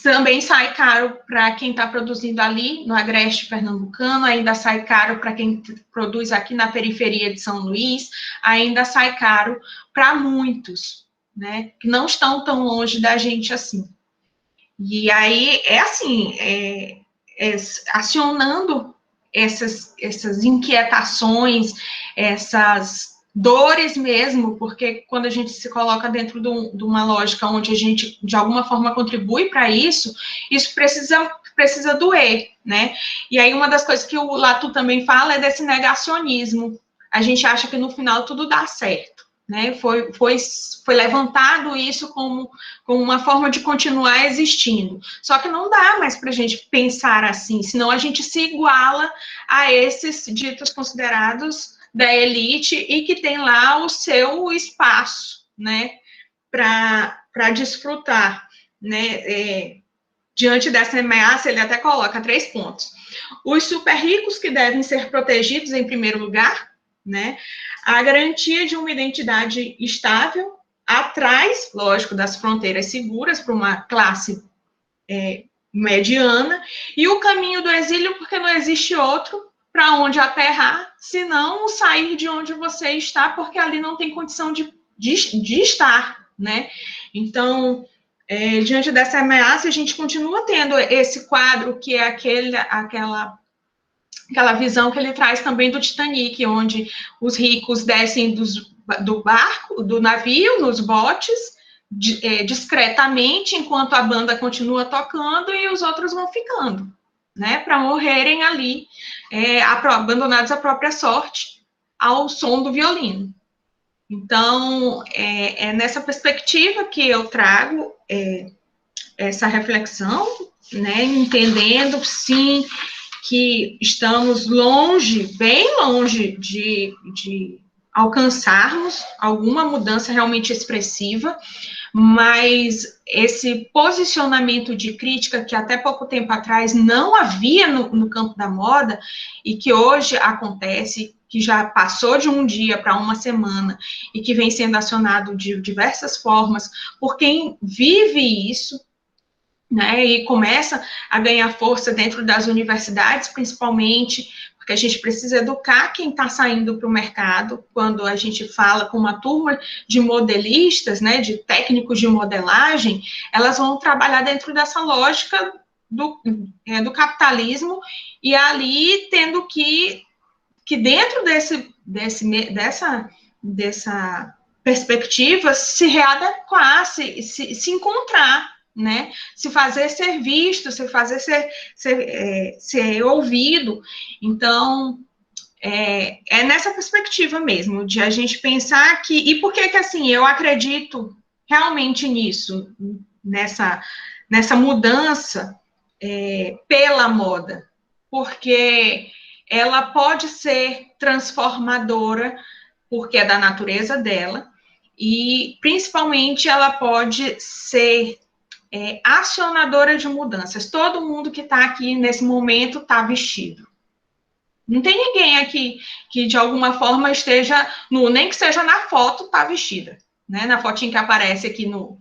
C: também sai caro para quem está produzindo ali no agreste pernambucano, ainda sai caro para quem produz aqui na periferia de São Luís, ainda sai caro para muitos, né, que não estão tão longe da gente assim. E aí, acionando essas inquietações, essas dores mesmo, porque quando a gente se coloca dentro de uma lógica onde a gente, de alguma forma, contribui para isso precisa doer, né? E aí, uma das coisas que o Latour também fala é desse negacionismo. A gente acha que no final tudo dá certo, né? Foi levantado isso como uma forma de continuar existindo. Só que não dá mais para a gente pensar assim, senão a gente se iguala a esses ditos considerados da elite e que tem lá o seu espaço, né, para desfrutar, né, diante dessa ameaça, ele até coloca 3 pontos. Os super ricos que devem ser protegidos em primeiro lugar, né, a garantia de uma identidade estável, atrás, lógico, das fronteiras seguras para uma classe mediana, e o caminho do exílio, porque não existe outro para onde aterrar, senão sair de onde você está, porque ali não tem condição de estar, né? Então, diante dessa ameaça, a gente continua tendo esse quadro que é aquela visão que ele traz também do Titanic, onde os ricos descem do barco, do navio, nos botes, discretamente, enquanto a banda continua tocando e os outros vão ficando, né, para morrerem ali, abandonados à própria sorte, ao som do violino. Então, é nessa perspectiva que eu trago essa reflexão, né, entendendo, sim, que estamos longe, bem longe de alcançarmos alguma mudança realmente expressiva, mas esse posicionamento de crítica que até pouco tempo atrás não havia no campo da moda e que hoje acontece, que já passou de um dia para uma semana e que vem sendo acionado de diversas formas por quem vive isso, né, e começa a ganhar força dentro das universidades, principalmente, porque a gente precisa educar quem está saindo para o mercado, quando a gente fala com uma turma de modelistas, né, de técnicos de modelagem, elas vão trabalhar dentro dessa lógica do capitalismo, e ali tendo que dentro dessa perspectiva se readequar, se encontrar, né, se fazer ser visto, se fazer ser ouvido. Então, é nessa perspectiva mesmo, de a gente pensar que, e por que assim, eu acredito realmente nisso, nessa mudança pela moda, porque ela pode ser transformadora, porque é da natureza dela, e principalmente ela pode ser acionadora de mudanças. Todo mundo que está aqui nesse momento está vestido. Não tem ninguém aqui que de alguma forma esteja nem que seja na foto, está vestida, né? Na fotinha que aparece aqui no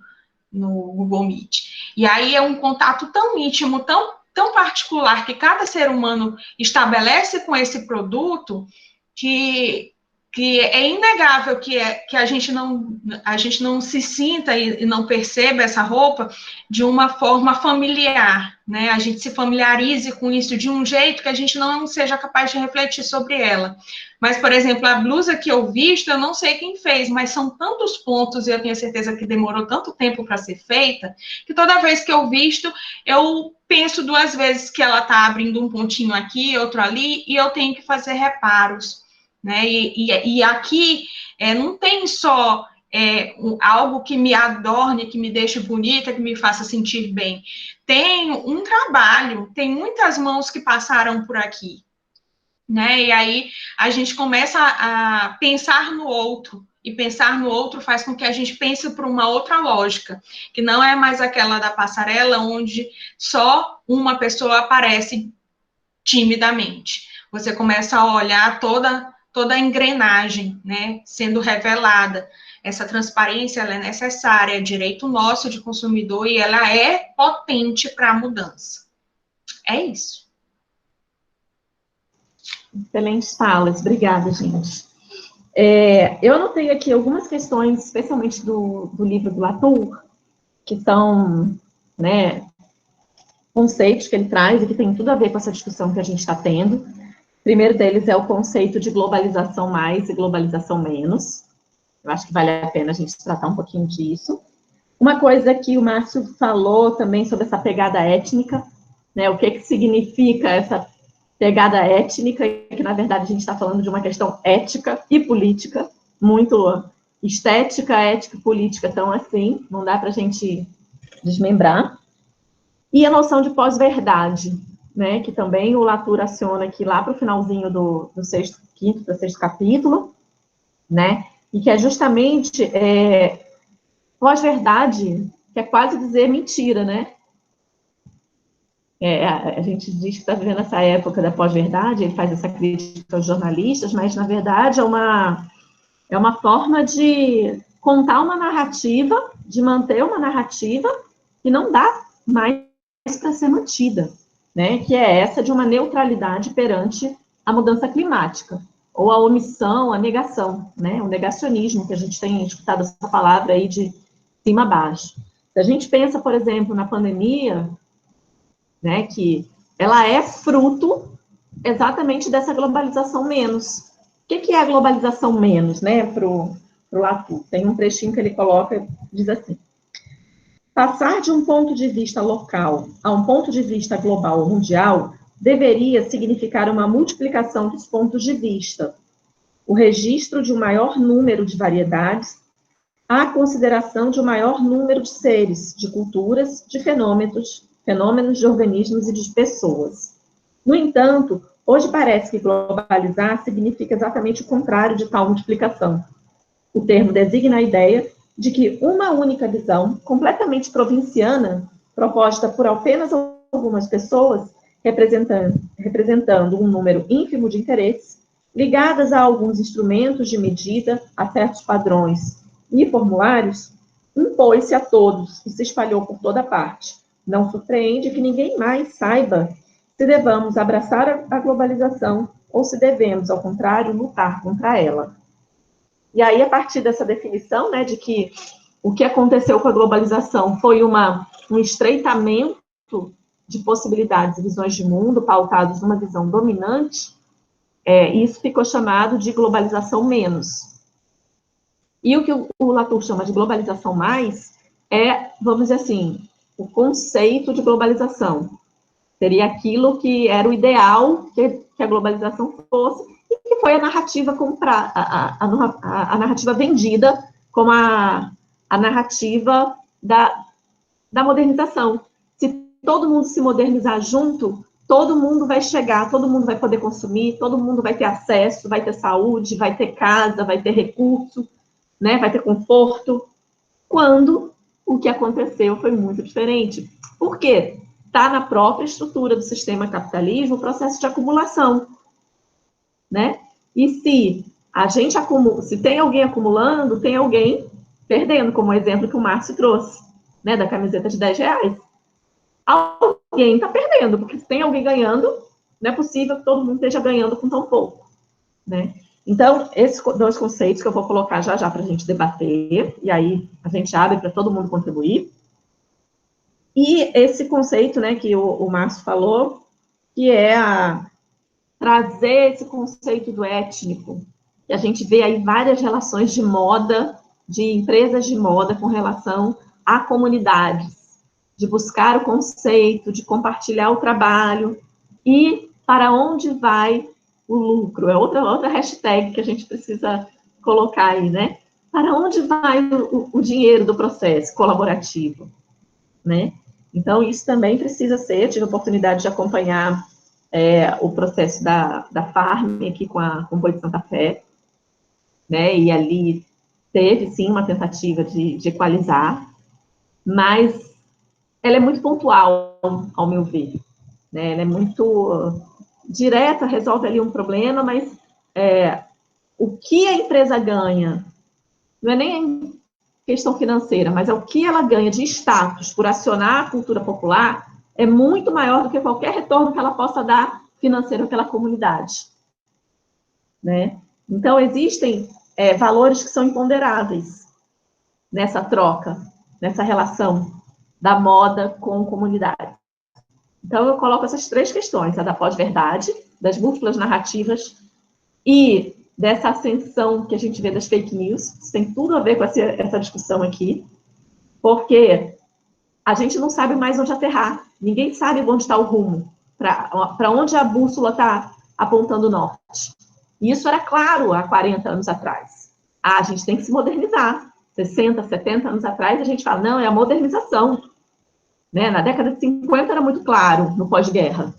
C: Google Meet. E aí é um contato tão íntimo, tão particular que cada ser humano estabelece com esse produto, que que é inegável que a gente não se sinta e não perceba essa roupa de uma forma familiar, né? A gente se familiarize com isso de um jeito que a gente não seja capaz de refletir sobre ela. Mas, por exemplo, a blusa que eu visto, eu não sei quem fez, mas são tantos pontos e eu tenho certeza que demorou tanto tempo para ser feita, que toda vez que eu visto, eu penso 2 vezes que ela está abrindo um pontinho aqui, outro ali, e eu tenho que fazer reparos. Né? E aqui não tem só algo que me adorne, que me deixe bonita, que me faça sentir bem. Tem um trabalho, tem muitas mãos que passaram por aqui. Né? E aí a gente começa a pensar no outro. E pensar no outro faz com que a gente pense por uma outra lógica, que não é mais aquela da passarela, onde só uma pessoa aparece timidamente. Você começa a olhar toda a engrenagem, né, sendo revelada. Essa transparência, ela é necessária, é direito nosso de consumidor e ela é potente para a mudança. É isso.
A: Excelentes falas, obrigada, gente. Eu anotei aqui algumas questões, especialmente do livro do Latour, que são, né, conceitos que ele traz e que tem tudo a ver com essa discussão que a gente está tendo. O primeiro deles é o conceito de globalização mais e globalização menos. Eu acho que vale a pena a gente tratar um pouquinho disso. Uma coisa que o Márcio falou também sobre essa pegada étnica, né, o que significa essa pegada étnica, que na verdade a gente está falando de uma questão ética e política, muito estética, ética e política, então assim, não dá para a gente desmembrar. E a noção de pós-verdade, né, que também o Latour aciona aqui lá para o finalzinho do quinto para sexto capítulo, né, e que é justamente pós-verdade, que é quase dizer mentira, né? A gente diz que está vivendo essa época da pós-verdade, ele faz essa crítica aos jornalistas, mas, na verdade, é uma forma de contar uma narrativa, de manter uma narrativa que não dá mais para ser mantida, né? Que é essa de uma neutralidade perante a mudança climática, ou a omissão, a negação, né? O negacionismo, que a gente tem escutado essa palavra aí de cima a baixo. Se a gente pensa, por exemplo, na pandemia, né, que ela é fruto exatamente dessa globalização menos. O que é a globalização menos, né, para o Latour? Tem um trechinho que ele coloca, diz assim: passar de um ponto de vista local a um ponto de vista global ou mundial deveria significar uma multiplicação dos pontos de vista, o registro de um maior número de variedades, a consideração de um maior número de seres, de culturas, de fenômenos, de organismos e de pessoas. No entanto, hoje parece que globalizar significa exatamente o contrário de tal multiplicação. O termo designa a ideia de que uma única visão, completamente provinciana, proposta por apenas algumas pessoas, representando um número ínfimo de interesses, ligadas a alguns instrumentos de medida, a certos padrões e formulários, impôs-se a todos e se espalhou por toda parte. Não surpreende que ninguém mais saiba se devemos abraçar a globalização ou se devemos, ao contrário, lutar contra ela. E aí, a partir dessa definição, né, de que o que aconteceu com a globalização foi um estreitamento de possibilidades e visões de mundo pautados numa visão dominante, isso ficou chamado de globalização menos. E o que o Latour chama de globalização mais vamos dizer assim, o conceito de globalização. Seria aquilo que era o ideal que a globalização fosse, e que foi a narrativa a narrativa vendida como a narrativa da modernização. Se todo mundo se modernizar junto, todo mundo vai chegar, todo mundo vai poder consumir, todo mundo vai ter acesso, vai ter saúde, vai ter casa, vai ter recurso, né, vai ter conforto, quando o que aconteceu foi muito diferente. Por quê? Está na própria estrutura do sistema capitalismo o processo de acumulação, né? E se a gente se tem alguém acumulando, tem alguém perdendo, como o exemplo que o Márcio trouxe, né, da camiseta de R$10. Alguém está perdendo, porque se tem alguém ganhando, não é possível que todo mundo esteja ganhando com tão pouco, né? Então, esses dois conceitos que eu vou colocar já já para a gente debater, e aí a gente abre para todo mundo contribuir. E esse conceito, né, que o Márcio falou, que é trazer esse conceito do étnico, que a gente vê aí várias relações de moda, de empresas de moda com relação a comunidades, de buscar o conceito, de compartilhar o trabalho, e para onde vai o lucro, é outra hashtag que a gente precisa colocar aí, né? Para onde vai o dinheiro do processo colaborativo, né? Então, isso também precisa ser, tive a oportunidade de acompanhar o processo da Farm aqui com o Boi de Santa Fé, né? E ali teve, sim, uma tentativa de equalizar, mas ela é muito pontual, ao meu ver, né? Ela é muito direta, resolve ali um problema, mas o que a empresa ganha, não é nem questão financeira, mas é o que ela ganha de status por acionar a cultura popular, é muito maior do que qualquer retorno que ela possa dar financeiro àquela comunidade, né? Então, existem valores que são imponderáveis nessa troca, nessa relação da moda com comunidade. Então, eu coloco essas três questões, a da pós-verdade, das múltiplas narrativas e dessa ascensão que a gente vê das fake news. Isso tem tudo a ver com essa discussão aqui, porque a gente não sabe mais onde aterrar, ninguém sabe onde está o rumo, para onde a bússola está apontando o norte. E isso era claro há 40 anos atrás. A gente tem que se modernizar. 60, 70 anos atrás, a gente fala, não, é a modernização. Né? Na década de 50 era muito claro, no pós-guerra,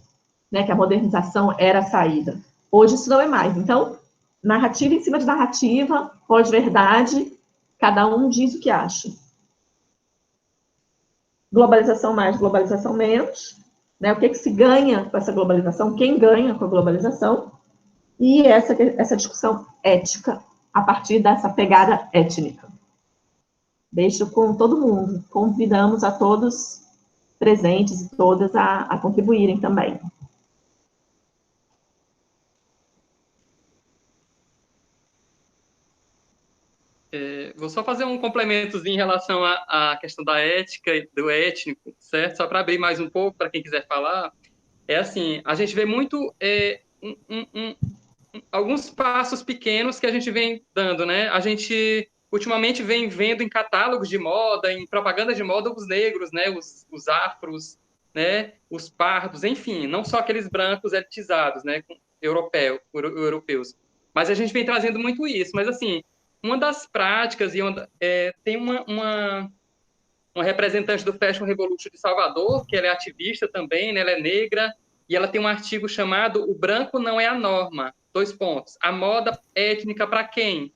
A: né, que a modernização era a saída. Hoje isso não é mais. Então, narrativa em cima de narrativa, pós-verdade, cada um diz o que acha. Globalização mais, globalização menos, né? O que se ganha com essa globalização, quem ganha com a globalização, e essa discussão ética a partir dessa pegada étnica. Deixo com todo mundo, convidamos a todos presentes e todas a contribuírem também.
B: Vou só fazer um complementozinho em relação à questão da ética e do étnico, certo? Só para abrir mais um pouco, para quem quiser falar. É assim, a gente vê muito alguns passos pequenos que a gente vem dando, né? A gente, ultimamente, vem vendo em catálogos de moda, em propaganda de moda, os negros, né? Os afros, né? Os pardos, enfim, não só aqueles brancos elitizados, né? Europeus. Mas a gente vem trazendo muito isso. Mas, assim, uma das práticas, tem uma representante do Fashion Revolution de Salvador, que ela é ativista também, né? Ela é negra, e ela tem um artigo chamado O Branco Não é a Norma, : a moda étnica para quem?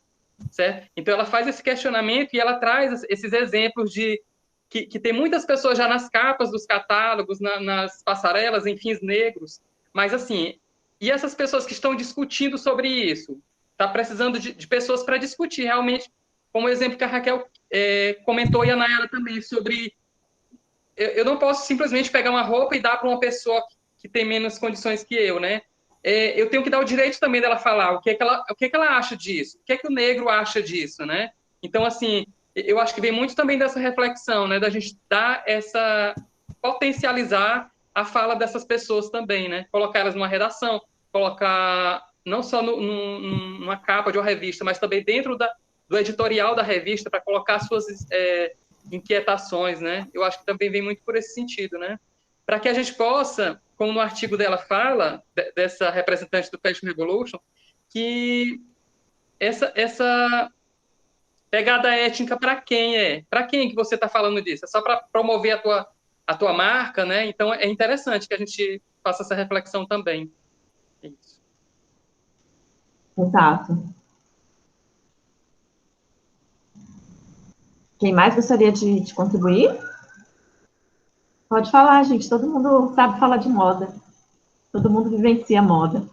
B: Certo? Então, ela faz esse questionamento e ela traz esses exemplos de que tem muitas pessoas já nas capas dos catálogos, nas passarelas, enfim, negros, mas assim, e essas pessoas que estão discutindo sobre isso? Está precisando de pessoas para discutir realmente, como o exemplo que a Raquel comentou, e a Nayara também, sobre eu não posso simplesmente pegar uma roupa e dar para uma pessoa que tem menos condições que eu, né? Eu tenho que dar o direito também dela falar o que é que ela acha disso, o que é que o negro acha disso, né? Então, assim, eu acho que vem muito também dessa reflexão, né? Da gente dar potencializar a fala dessas pessoas também, né? Colocar elas numa redação, colocar não só numa capa de uma revista, mas também dentro do editorial da revista, para colocar suas inquietações, né? Eu acho que também vem muito por esse sentido, né? Para que a gente possa, como no artigo dela fala, dessa representante do Fashion Revolution, que essa pegada étnica para quem é? Para quem que você está falando disso? É só para promover a tua marca, né? Então, é interessante que a gente faça essa reflexão também. É isso.
A: Exato. Quem mais gostaria de contribuir? Pode falar, gente. Todo mundo sabe falar de moda. Todo mundo vivencia moda.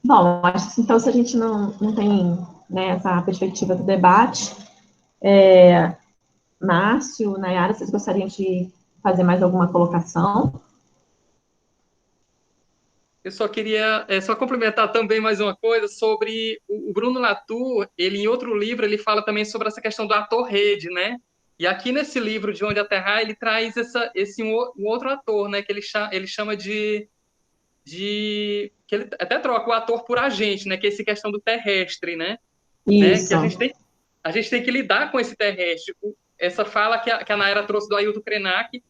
A: Bom, acho que então, se a gente não tem, né, essa perspectiva do debate, Márcio, Nayara, vocês gostariam de fazer mais alguma colocação?
B: Eu só queria só complementar também mais uma coisa sobre o Bruno Latour. Ele, em outro livro, ele fala também sobre essa questão do ator-rede, né? E aqui nesse livro, De Onde Aterrar, ele traz um outro ator, né? Que ele chama de que ele até troca o ator por agente, né? Que é essa questão do terrestre, né?
A: Isso.
B: Que a gente tem que lidar com esse terrestre. Essa fala que a Nayara trouxe do Ailton Krenak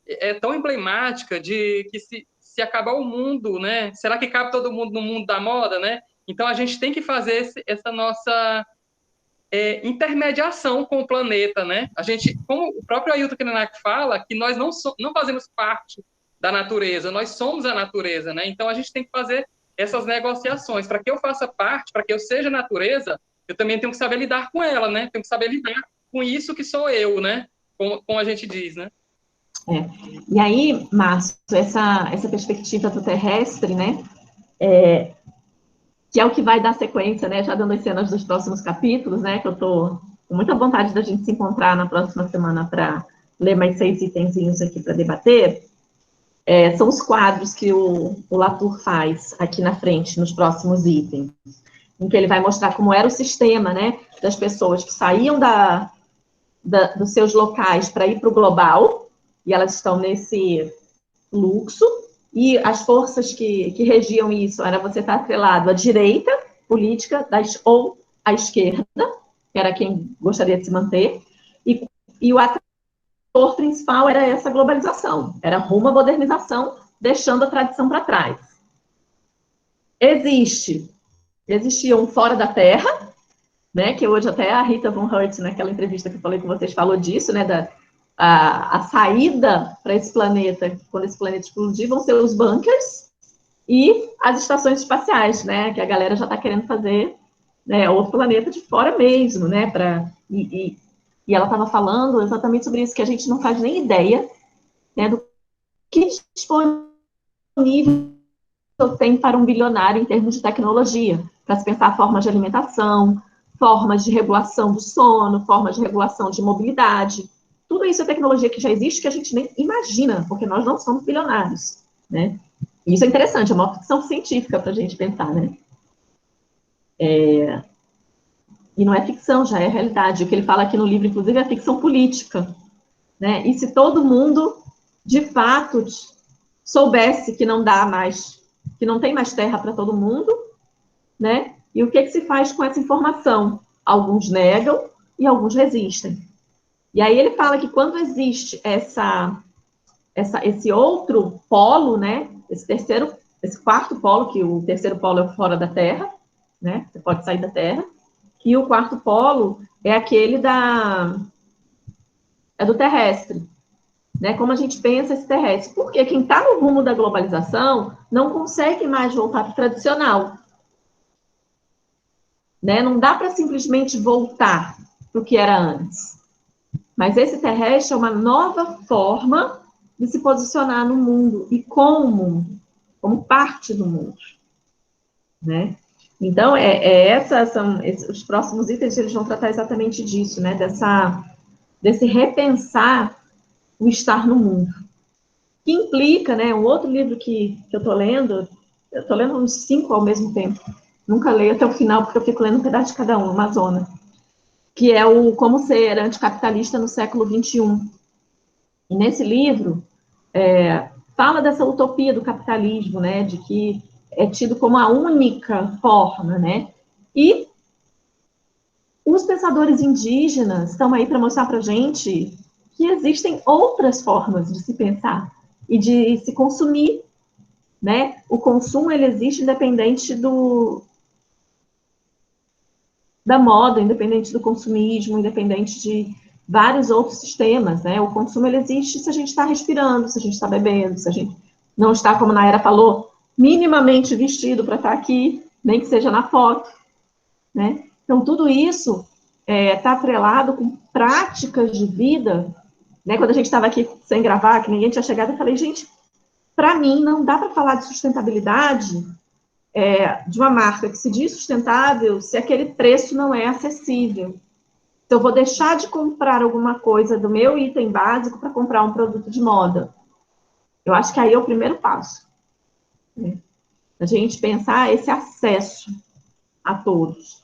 B: é tão emblemática de que se acabar o mundo, né? Será que cabe todo mundo no mundo da moda, né? Então a gente tem que fazer essa nossa intermediação com o planeta, né? A gente, como o próprio Ailton Krenak fala, que nós não fazemos parte da natureza, nós somos a natureza, né? Então a gente tem que fazer essas negociações. Para que eu faça parte, para que eu seja natureza, eu também tenho que saber lidar com ela, né? Tenho que saber lidar com isso que sou eu, né? Como a gente diz, né?
A: E aí, Márcio, essa perspectiva do terrestre, né, que é o que vai dar sequência, né, já dando as cenas dos próximos capítulos, né, que eu tô com muita vontade da gente se encontrar na próxima semana para ler mais 6 itenzinhos aqui para debater, são os quadros que o Latour faz aqui na frente, nos próximos itens, em que ele vai mostrar como era o sistema, né, das pessoas que saíam dos seus locais para ir para o global, e elas estão nesse fluxo, e as forças que regiam isso era você estar atrelado à direita política ou à esquerda, que era quem gostaria de se manter, e o ator principal era essa globalização, era rumo à modernização, deixando a tradição para trás. Existia um fora da Terra, né, que hoje até a Rita Von Hertz, naquela entrevista que eu falei com vocês, falou disso, né, a saída para esse planeta, quando esse planeta explodir, vão ser os bunkers e as estações espaciais, né, que a galera já está querendo fazer, né, outro planeta de fora mesmo, né, e ela estava falando exatamente sobre isso, que a gente não faz nem ideia, né, do que disponível tem para um bilionário em termos de tecnologia, para se pensar formas de alimentação, formas de regulação do sono, formas de regulação de mobilidade. Tudo isso é tecnologia que já existe, que a gente nem imagina, porque nós não somos bilionários, né? E isso é interessante, é uma ficção científica para a gente pensar, né? E não é ficção, já é realidade. O que ele fala aqui no livro, inclusive, é ficção política, né? E se todo mundo, de fato, soubesse que não dá mais, que não tem mais terra para todo mundo, né? E o que se faz com essa informação? Alguns negam e alguns resistem. E aí ele fala que quando existe esse outro polo, né? Esse quarto polo, que o terceiro polo é fora da Terra, né? Você pode sair da Terra. E o quarto polo é aquele do terrestre, né? Como a gente pensa esse terrestre? Porque quem está no rumo da globalização não consegue mais voltar para o tradicional, né? Não dá para simplesmente voltar para o que era antes. Mas esse terrestre é uma nova forma de se posicionar no mundo e como parte do mundo, né? Então, os próximos itens, eles vão tratar exatamente disso, né? Desse repensar o estar no mundo. Que implica, né? Um outro livro que eu estou lendo uns 5 ao mesmo tempo. Nunca leio até o final, porque eu fico lendo um pedaço de cada um, Amazônia. Que é o Como Ser Anticapitalista no Século XXI. E nesse livro, fala dessa utopia do capitalismo, né, de que é tido como a única forma, né, e os pensadores indígenas estão aí para mostrar para a gente que existem outras formas de se pensar e de se consumir, né, o consumo, ele existe independente da moda, independente do consumismo, independente de vários outros sistemas, né? O consumo, ele existe se a gente está respirando, se a gente está bebendo, se a gente não está, como a Nayara falou, minimamente vestido para estar aqui, nem que seja na foto, né? Então, tudo isso está atrelado com práticas de vida, né? Quando a gente estava aqui sem gravar, que ninguém tinha chegado, eu falei, gente, para mim, não dá para falar de sustentabilidade de uma marca que se diz sustentável se aquele preço não é acessível, Se eu vou deixar de comprar alguma coisa do meu item básico para comprar um produto de moda. Eu acho que aí é o primeiro passo. Né? A gente pensar esse acesso a todos.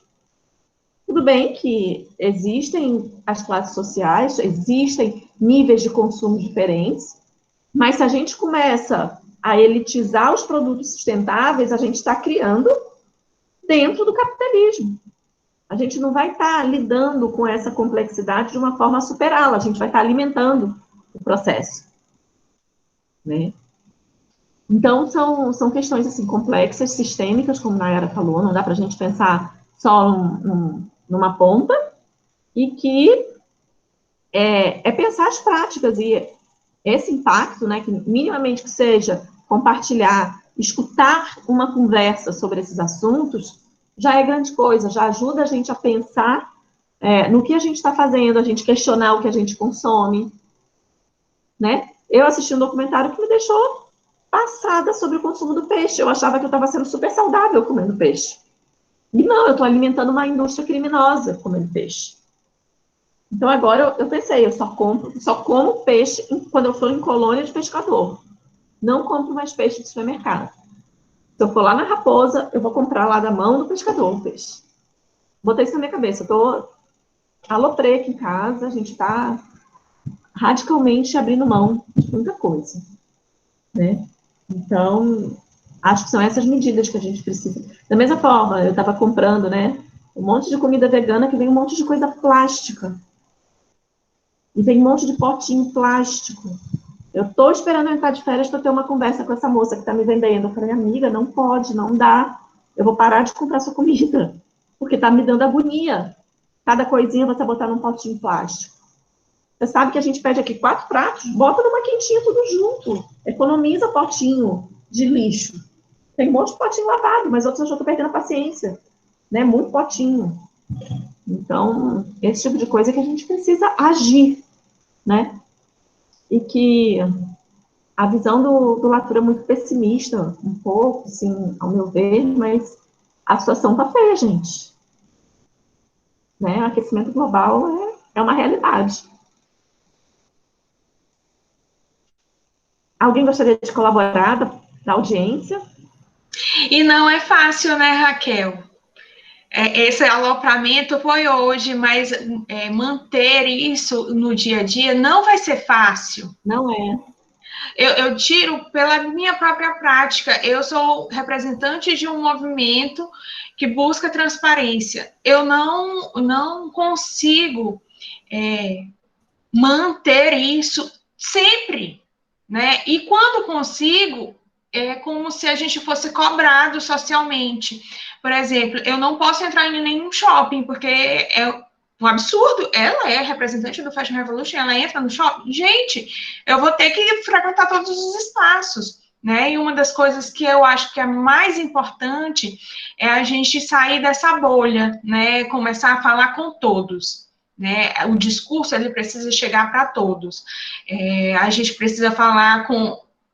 A: Tudo bem que existem as classes sociais, existem níveis de consumo diferentes, mas se a gente começa a elitizar os produtos sustentáveis, a gente está criando dentro do capitalismo. A gente não vai estar lidando com essa complexidade de uma forma a superá-la, a gente vai estar alimentando o processo. Né? Então, são questões assim, complexas, sistêmicas, como a Nayara falou, não dá para a gente pensar só numa ponta, e que é pensar as práticas, e esse impacto, né, que minimamente que seja compartilhar, escutar uma conversa sobre esses assuntos, já é grande coisa, já ajuda a gente a pensar no que a gente está fazendo, a gente questionar o que a gente consome, né? Eu assisti um documentário que me deixou passada sobre o consumo do peixe, eu achava que eu estava sendo super saudável comendo peixe. E não, eu estou alimentando uma indústria criminosa comendo peixe. Então, agora eu pensei, eu só como peixe quando eu for em colônia de pescador. Não compro mais peixe de supermercado. Se eu for lá na Raposa, eu vou comprar lá da mão do pescador o peixe. Botei isso na minha cabeça. Eu aloprei aqui em casa, a gente está radicalmente abrindo mão de muita coisa. Né? Então, acho que são essas medidas que a gente precisa. Da mesma forma, eu estava comprando, né, um monte de comida vegana que vem um monte de coisa plástica. E vem um monte de potinho plástico. Eu estou esperando eu entrar de férias para ter uma conversa com essa moça que está me vendendo. Eu falei, amiga, não pode, não dá. Eu vou parar de comprar sua comida, porque está me dando agonia. Cada coisinha você botar num potinho plástico. Você sabe que a gente pede aqui 4 pratos, bota numa quentinha tudo junto. Economiza potinho de lixo. Tem um monte de potinho lavado, mas outros eu já estou perdendo a paciência. Né? Muito potinho. Então, esse tipo de coisa que a gente precisa agir, né? E que a visão do Latour é muito pessimista, um pouco, assim, ao meu ver, mas a situação tá feia, gente. Né? O aquecimento global é uma realidade. Alguém gostaria de colaborar da audiência?
C: E não é fácil, né, Raquel? Esse alopramento foi hoje, mas manter isso no dia a dia não vai ser fácil.
A: Não é.
C: Eu tiro pela minha própria prática. Eu sou representante de um movimento que busca transparência. Eu não consigo manter isso sempre, né? E quando consigo, é como se a gente fosse cobrado socialmente. Por exemplo, eu não posso entrar em nenhum shopping, porque é um absurdo. Ela é representante do Fashion Revolution, ela entra no shopping. Gente, eu vou ter que frequentar todos os espaços, né? E uma das coisas que eu acho que é mais importante é a gente sair dessa bolha, né? Começar a falar com todos. Né? O discurso ele precisa chegar para todos. A gente precisa falar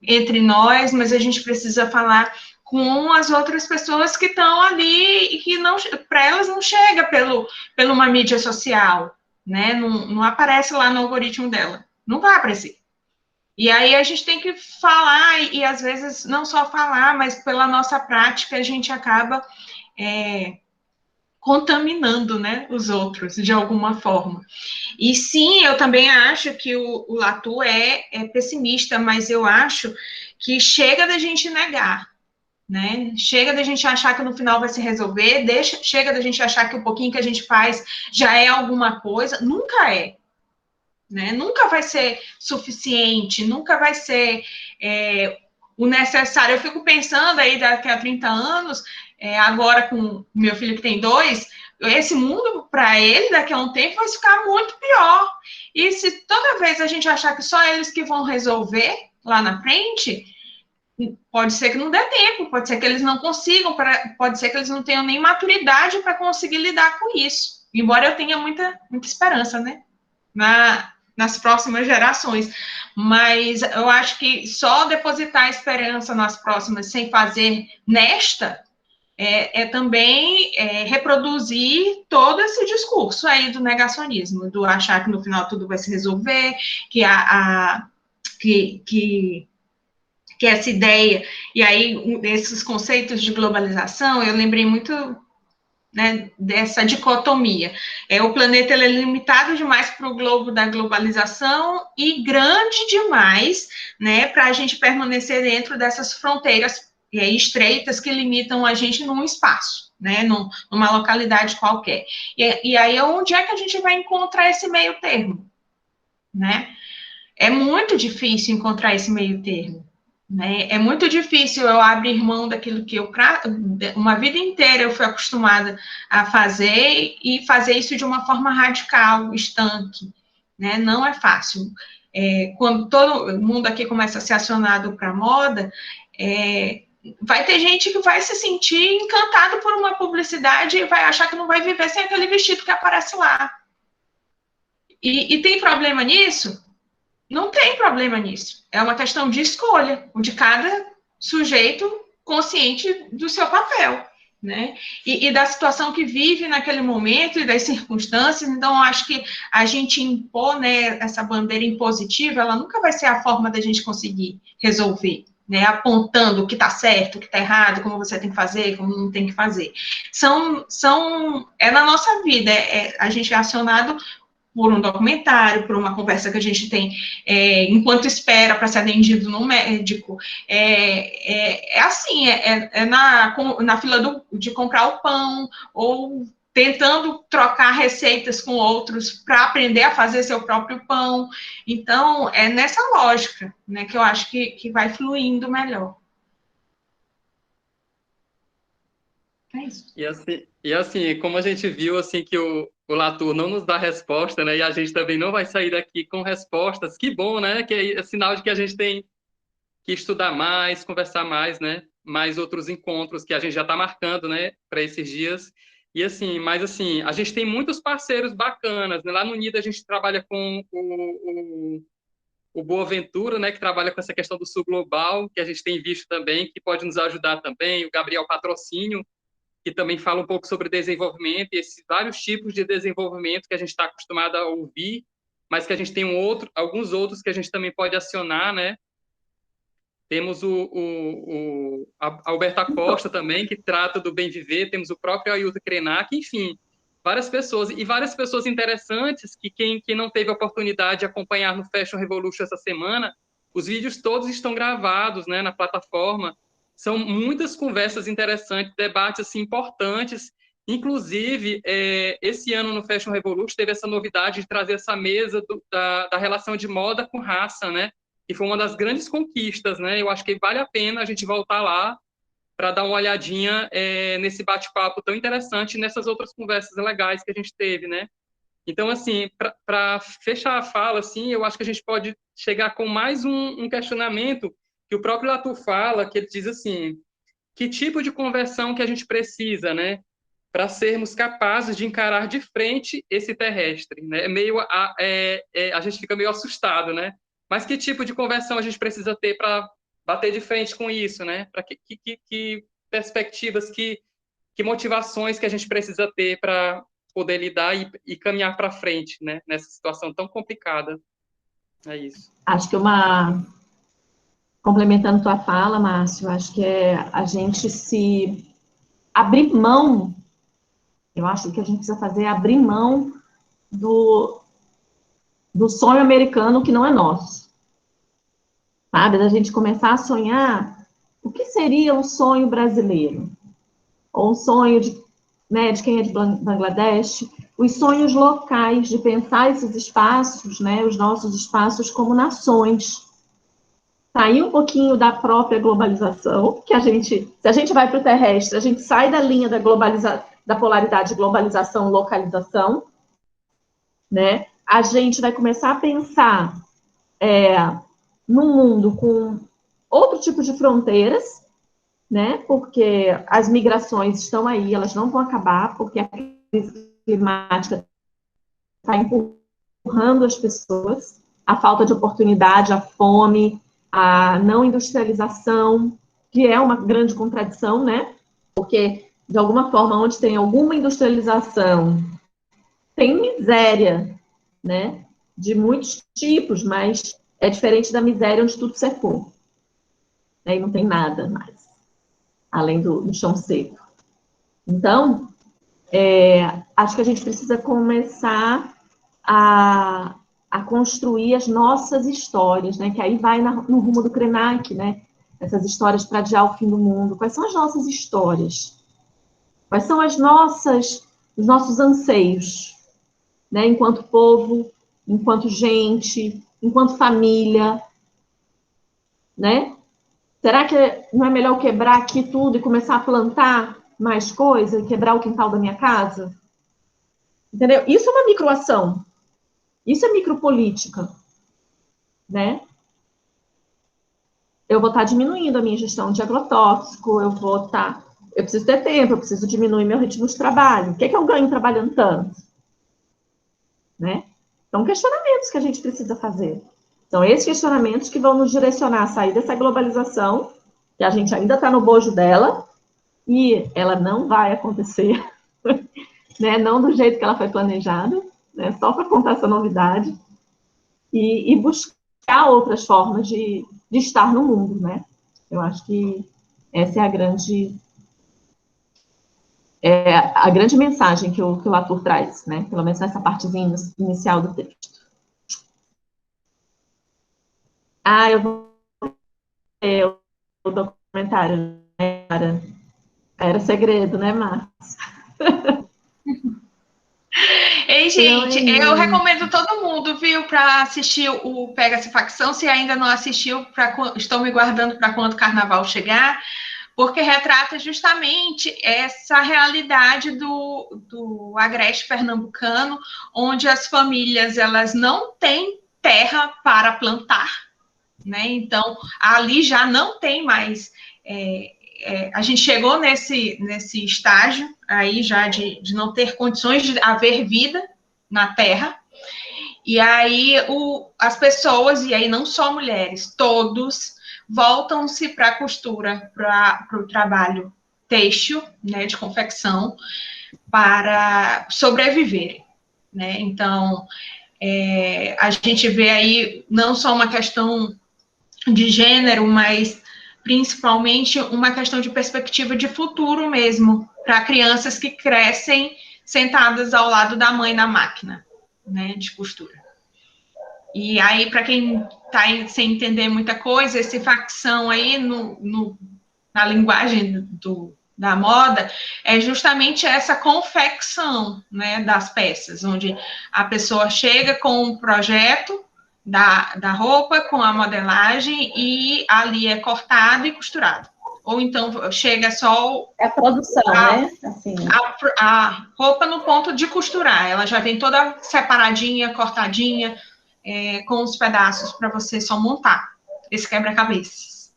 C: entre nós, mas a gente precisa falar com as outras pessoas que estão ali e que para elas não chega pela uma mídia social, né? Não aparece lá no algoritmo dela, não vai aparecer. E aí a gente tem que falar, e às vezes não só falar, mas pela nossa prática a gente acaba contaminando, né, os outros de alguma forma. E sim, eu também acho que o Latour é pessimista, mas eu acho que chega da gente negar, né? Chega da gente achar que no final vai se resolver, chega da gente achar que o pouquinho que a gente faz já é alguma coisa, nunca é. Né? Nunca vai ser suficiente, nunca vai ser o necessário. Eu fico pensando aí daqui a 30 anos, agora com meu filho que tem 2, esse mundo, para ele, daqui a um tempo, vai ficar muito pior. E se toda vez a gente achar que só eles que vão resolver lá na frente, pode ser que não dê tempo, pode ser que eles não consigam, pode ser que eles não tenham nem maturidade para conseguir lidar com isso. Embora eu tenha muita esperança, né? Nas próximas gerações, mas eu acho que só depositar esperança nas próximas sem fazer nesta também reproduzir todo esse discurso aí do negacionismo, do achar que no final tudo vai se resolver, que que essa ideia, e aí esses conceitos de globalização, eu lembrei muito, né, dessa dicotomia. O planeta ele é limitado demais para o globo da globalização e grande demais, né, para a gente permanecer dentro dessas fronteiras estreitas que limitam a gente num espaço, né, numa localidade qualquer. E aí, onde é que a gente vai encontrar esse meio termo, né? É muito difícil encontrar esse meio termo, né? É muito difícil eu abrir mão daquilo que uma vida inteira eu fui acostumada a fazer e fazer isso de uma forma radical, estanque, né? Não é fácil. Quando todo mundo aqui começa a ser acionado para a moda, vai ter gente que vai se sentir encantado por uma publicidade e vai achar que não vai viver sem aquele vestido que aparece lá. E tem problema nisso? Não tem problema nisso. É uma questão de escolha, de cada sujeito consciente do seu papel, né? E da situação que vive naquele momento e das circunstâncias. Então, eu acho que a gente impor, né, essa bandeira impositiva, ela nunca vai ser a forma da gente conseguir resolver, né? Apontando o que está certo, o que está errado, como você tem que fazer, como não tem que fazer. É na nossa vida, a gente é acionado por um documentário, por uma conversa que a gente tem enquanto espera para ser atendido no médico. Assim, na fila de comprar o pão, ou tentando trocar receitas com outros para aprender a fazer seu próprio pão. Então, é nessa lógica, né, que eu acho que vai fluindo melhor. É isso.
B: E assim, como a gente viu, assim, que o Latour não nos dá resposta, né? E a gente também não vai sair daqui com respostas. Que bom, né? Que é sinal de que a gente tem que estudar mais, conversar mais, né? Mais outros encontros que a gente já está marcando, né? Para esses dias. E assim, mas assim, a gente tem muitos parceiros bacanas, né? Lá no NIDA a gente trabalha com o Boaventura, né? Que trabalha com essa questão do Sul Global, que a gente tem visto também, que pode nos ajudar também. O Gabriel Patrocínio, que também fala um pouco sobre desenvolvimento e esses vários tipos de desenvolvimento que a gente está acostumado a ouvir, mas que a gente tem alguns outros que a gente também pode acionar, né? Temos a Alberta Costa também, que trata do bem viver, temos o próprio Ailton Krenak, enfim, várias pessoas interessantes que quem não teve a oportunidade de acompanhar no Fashion Revolution essa semana, os vídeos todos estão gravados, né, na plataforma. São muitas conversas interessantes, debates assim, importantes. Inclusive, esse ano no Fashion Revolution teve essa novidade de trazer essa mesa da relação de moda com raça, né? Que foi uma das grandes conquistas, né? Eu acho que vale a pena a gente voltar lá para dar uma olhadinha nesse bate-papo tão interessante, nessas outras conversas legais que a gente teve, né? Então, assim, para fechar a fala, assim, eu acho que a gente pode chegar com mais um questionamento que o próprio Latour fala, que ele diz assim, que tipo de conversão que a gente precisa, né, para sermos capazes de encarar de frente esse terrestre, né? A gente fica meio assustado, né? Mas que tipo de conversão a gente precisa ter para bater de frente com isso, né? Para que perspectivas, que motivações que a gente precisa ter para poder lidar e caminhar para frente, né? Nessa situação tão complicada. É isso.
A: Acho que complementando tua fala, Márcio, acho que a gente se abrir mão, eu acho que a gente precisa fazer abrir mão do sonho americano que não é nosso. Sabe? Da gente começar a sonhar o que seria um sonho brasileiro, ou um sonho de quem é de Bangladesh, os sonhos locais, de pensar esses espaços, né, os nossos espaços como nações. Sair um pouquinho da própria globalização, que se a gente vai para o terrestre, a gente sai da linha da polaridade globalização-localização, né? A gente vai começar a pensar num mundo com outro tipo de fronteiras, né? Porque as migrações estão aí, elas não vão acabar, porque a crise climática está empurrando as pessoas, a falta de oportunidade, a fome, a não industrialização, que é uma grande contradição, né? Porque de alguma forma, onde tem alguma industrialização, tem miséria, né? De muitos tipos, mas é diferente da miséria onde tudo secou. Aí não tem nada mais, além do chão seco. Então, acho que a gente precisa começar a construir as nossas histórias, né? Que aí vai no rumo do Krenak, né? Essas histórias para adiar o fim do mundo. Quais são as nossas histórias? Quais são os nossos anseios, né? Enquanto povo, enquanto gente, enquanto família, né? Será que não é melhor quebrar aqui tudo e começar a plantar mais coisa, quebrar o quintal da minha casa? Entendeu? Isso é uma microação. Isso é micropolítica, né? Eu vou estar diminuindo a minha ingestão de agrotóxico, eu preciso ter tempo, eu preciso diminuir meu ritmo de trabalho. O que é que eu ganho trabalhando tanto? Né? São questionamentos que a gente precisa fazer. São esses questionamentos que vão nos direcionar a sair dessa globalização, que a gente ainda está no bojo dela, e ela não vai acontecer, né? Não do jeito que ela foi planejada, né? Só para contar essa novidade, e buscar outras formas de estar no mundo, né? Eu acho que essa é a grande mensagem que o Latour traz, né? Pelo menos nessa partezinha inicial do texto. Eu vou ler o documentário, né? Era segredo, né, Marcos?
C: Ei, gente, eu recomendo todo mundo, viu, para assistir o Pega-se Facção. Se ainda não assistiu, estou me guardando para quando o carnaval chegar, porque retrata justamente essa realidade do agreste pernambucano, onde as famílias elas não têm terra para plantar, né? Então, ali já não tem mais... a gente chegou nesse estágio aí já de não ter condições de haver vida na Terra, e aí as pessoas, e aí não só mulheres, todos voltam-se para a costura, para o trabalho têxtil, né, de confecção, para sobreviverem, né? Então, a gente vê aí não só uma questão de gênero, mas principalmente uma questão de perspectiva de futuro mesmo, para crianças que crescem sentadas ao lado da mãe na máquina, né, de costura. E aí, para quem está sem entender muita coisa, esse facção aí, na linguagem da moda, é justamente essa confecção, né, das peças, onde a pessoa chega com um projeto da roupa, com a modelagem, e ali é cortado e costurado. Ou então chega só...
A: É a produção, né? Assim.
C: A roupa no ponto de costurar, ela já vem toda separadinha, cortadinha, com os pedaços para você só montar esse quebra-cabeças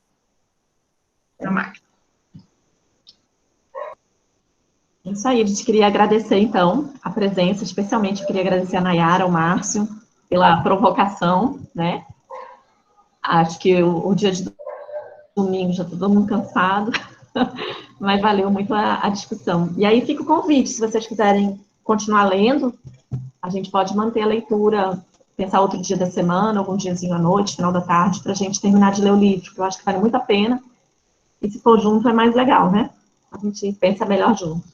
C: na máquina.
A: Isso aí, a gente queria agradecer, então, a presença, especialmente queria agradecer a Nayara, ao Márcio, pela provocação, né? Acho que o dia de domingo já está todo mundo cansado, mas valeu muito a discussão. E aí fica o convite, se vocês quiserem continuar lendo, a gente pode manter a leitura, pensar outro dia da semana, algum diazinho à noite, final da tarde, para a gente terminar de ler o livro, que eu acho que vale muito a pena. E se for junto é mais legal, né? A gente pensa melhor junto.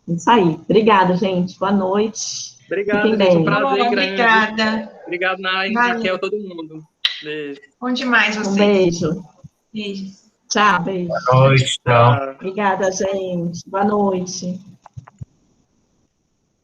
A: Isso aí. Obrigada, gente. Boa noite.
B: Obrigado,
A: Fiquem
B: gente.
A: bem.
B: Um prazer grande.
C: Obrigada.
B: Obrigado, Nay, Raquel, todo mundo. Beijo.
C: Bom demais vocês.
A: Um beijo.
C: Beijo.
A: Tchau, beijo.
D: Boa noite, tchau.
A: Obrigada, gente. Boa noite.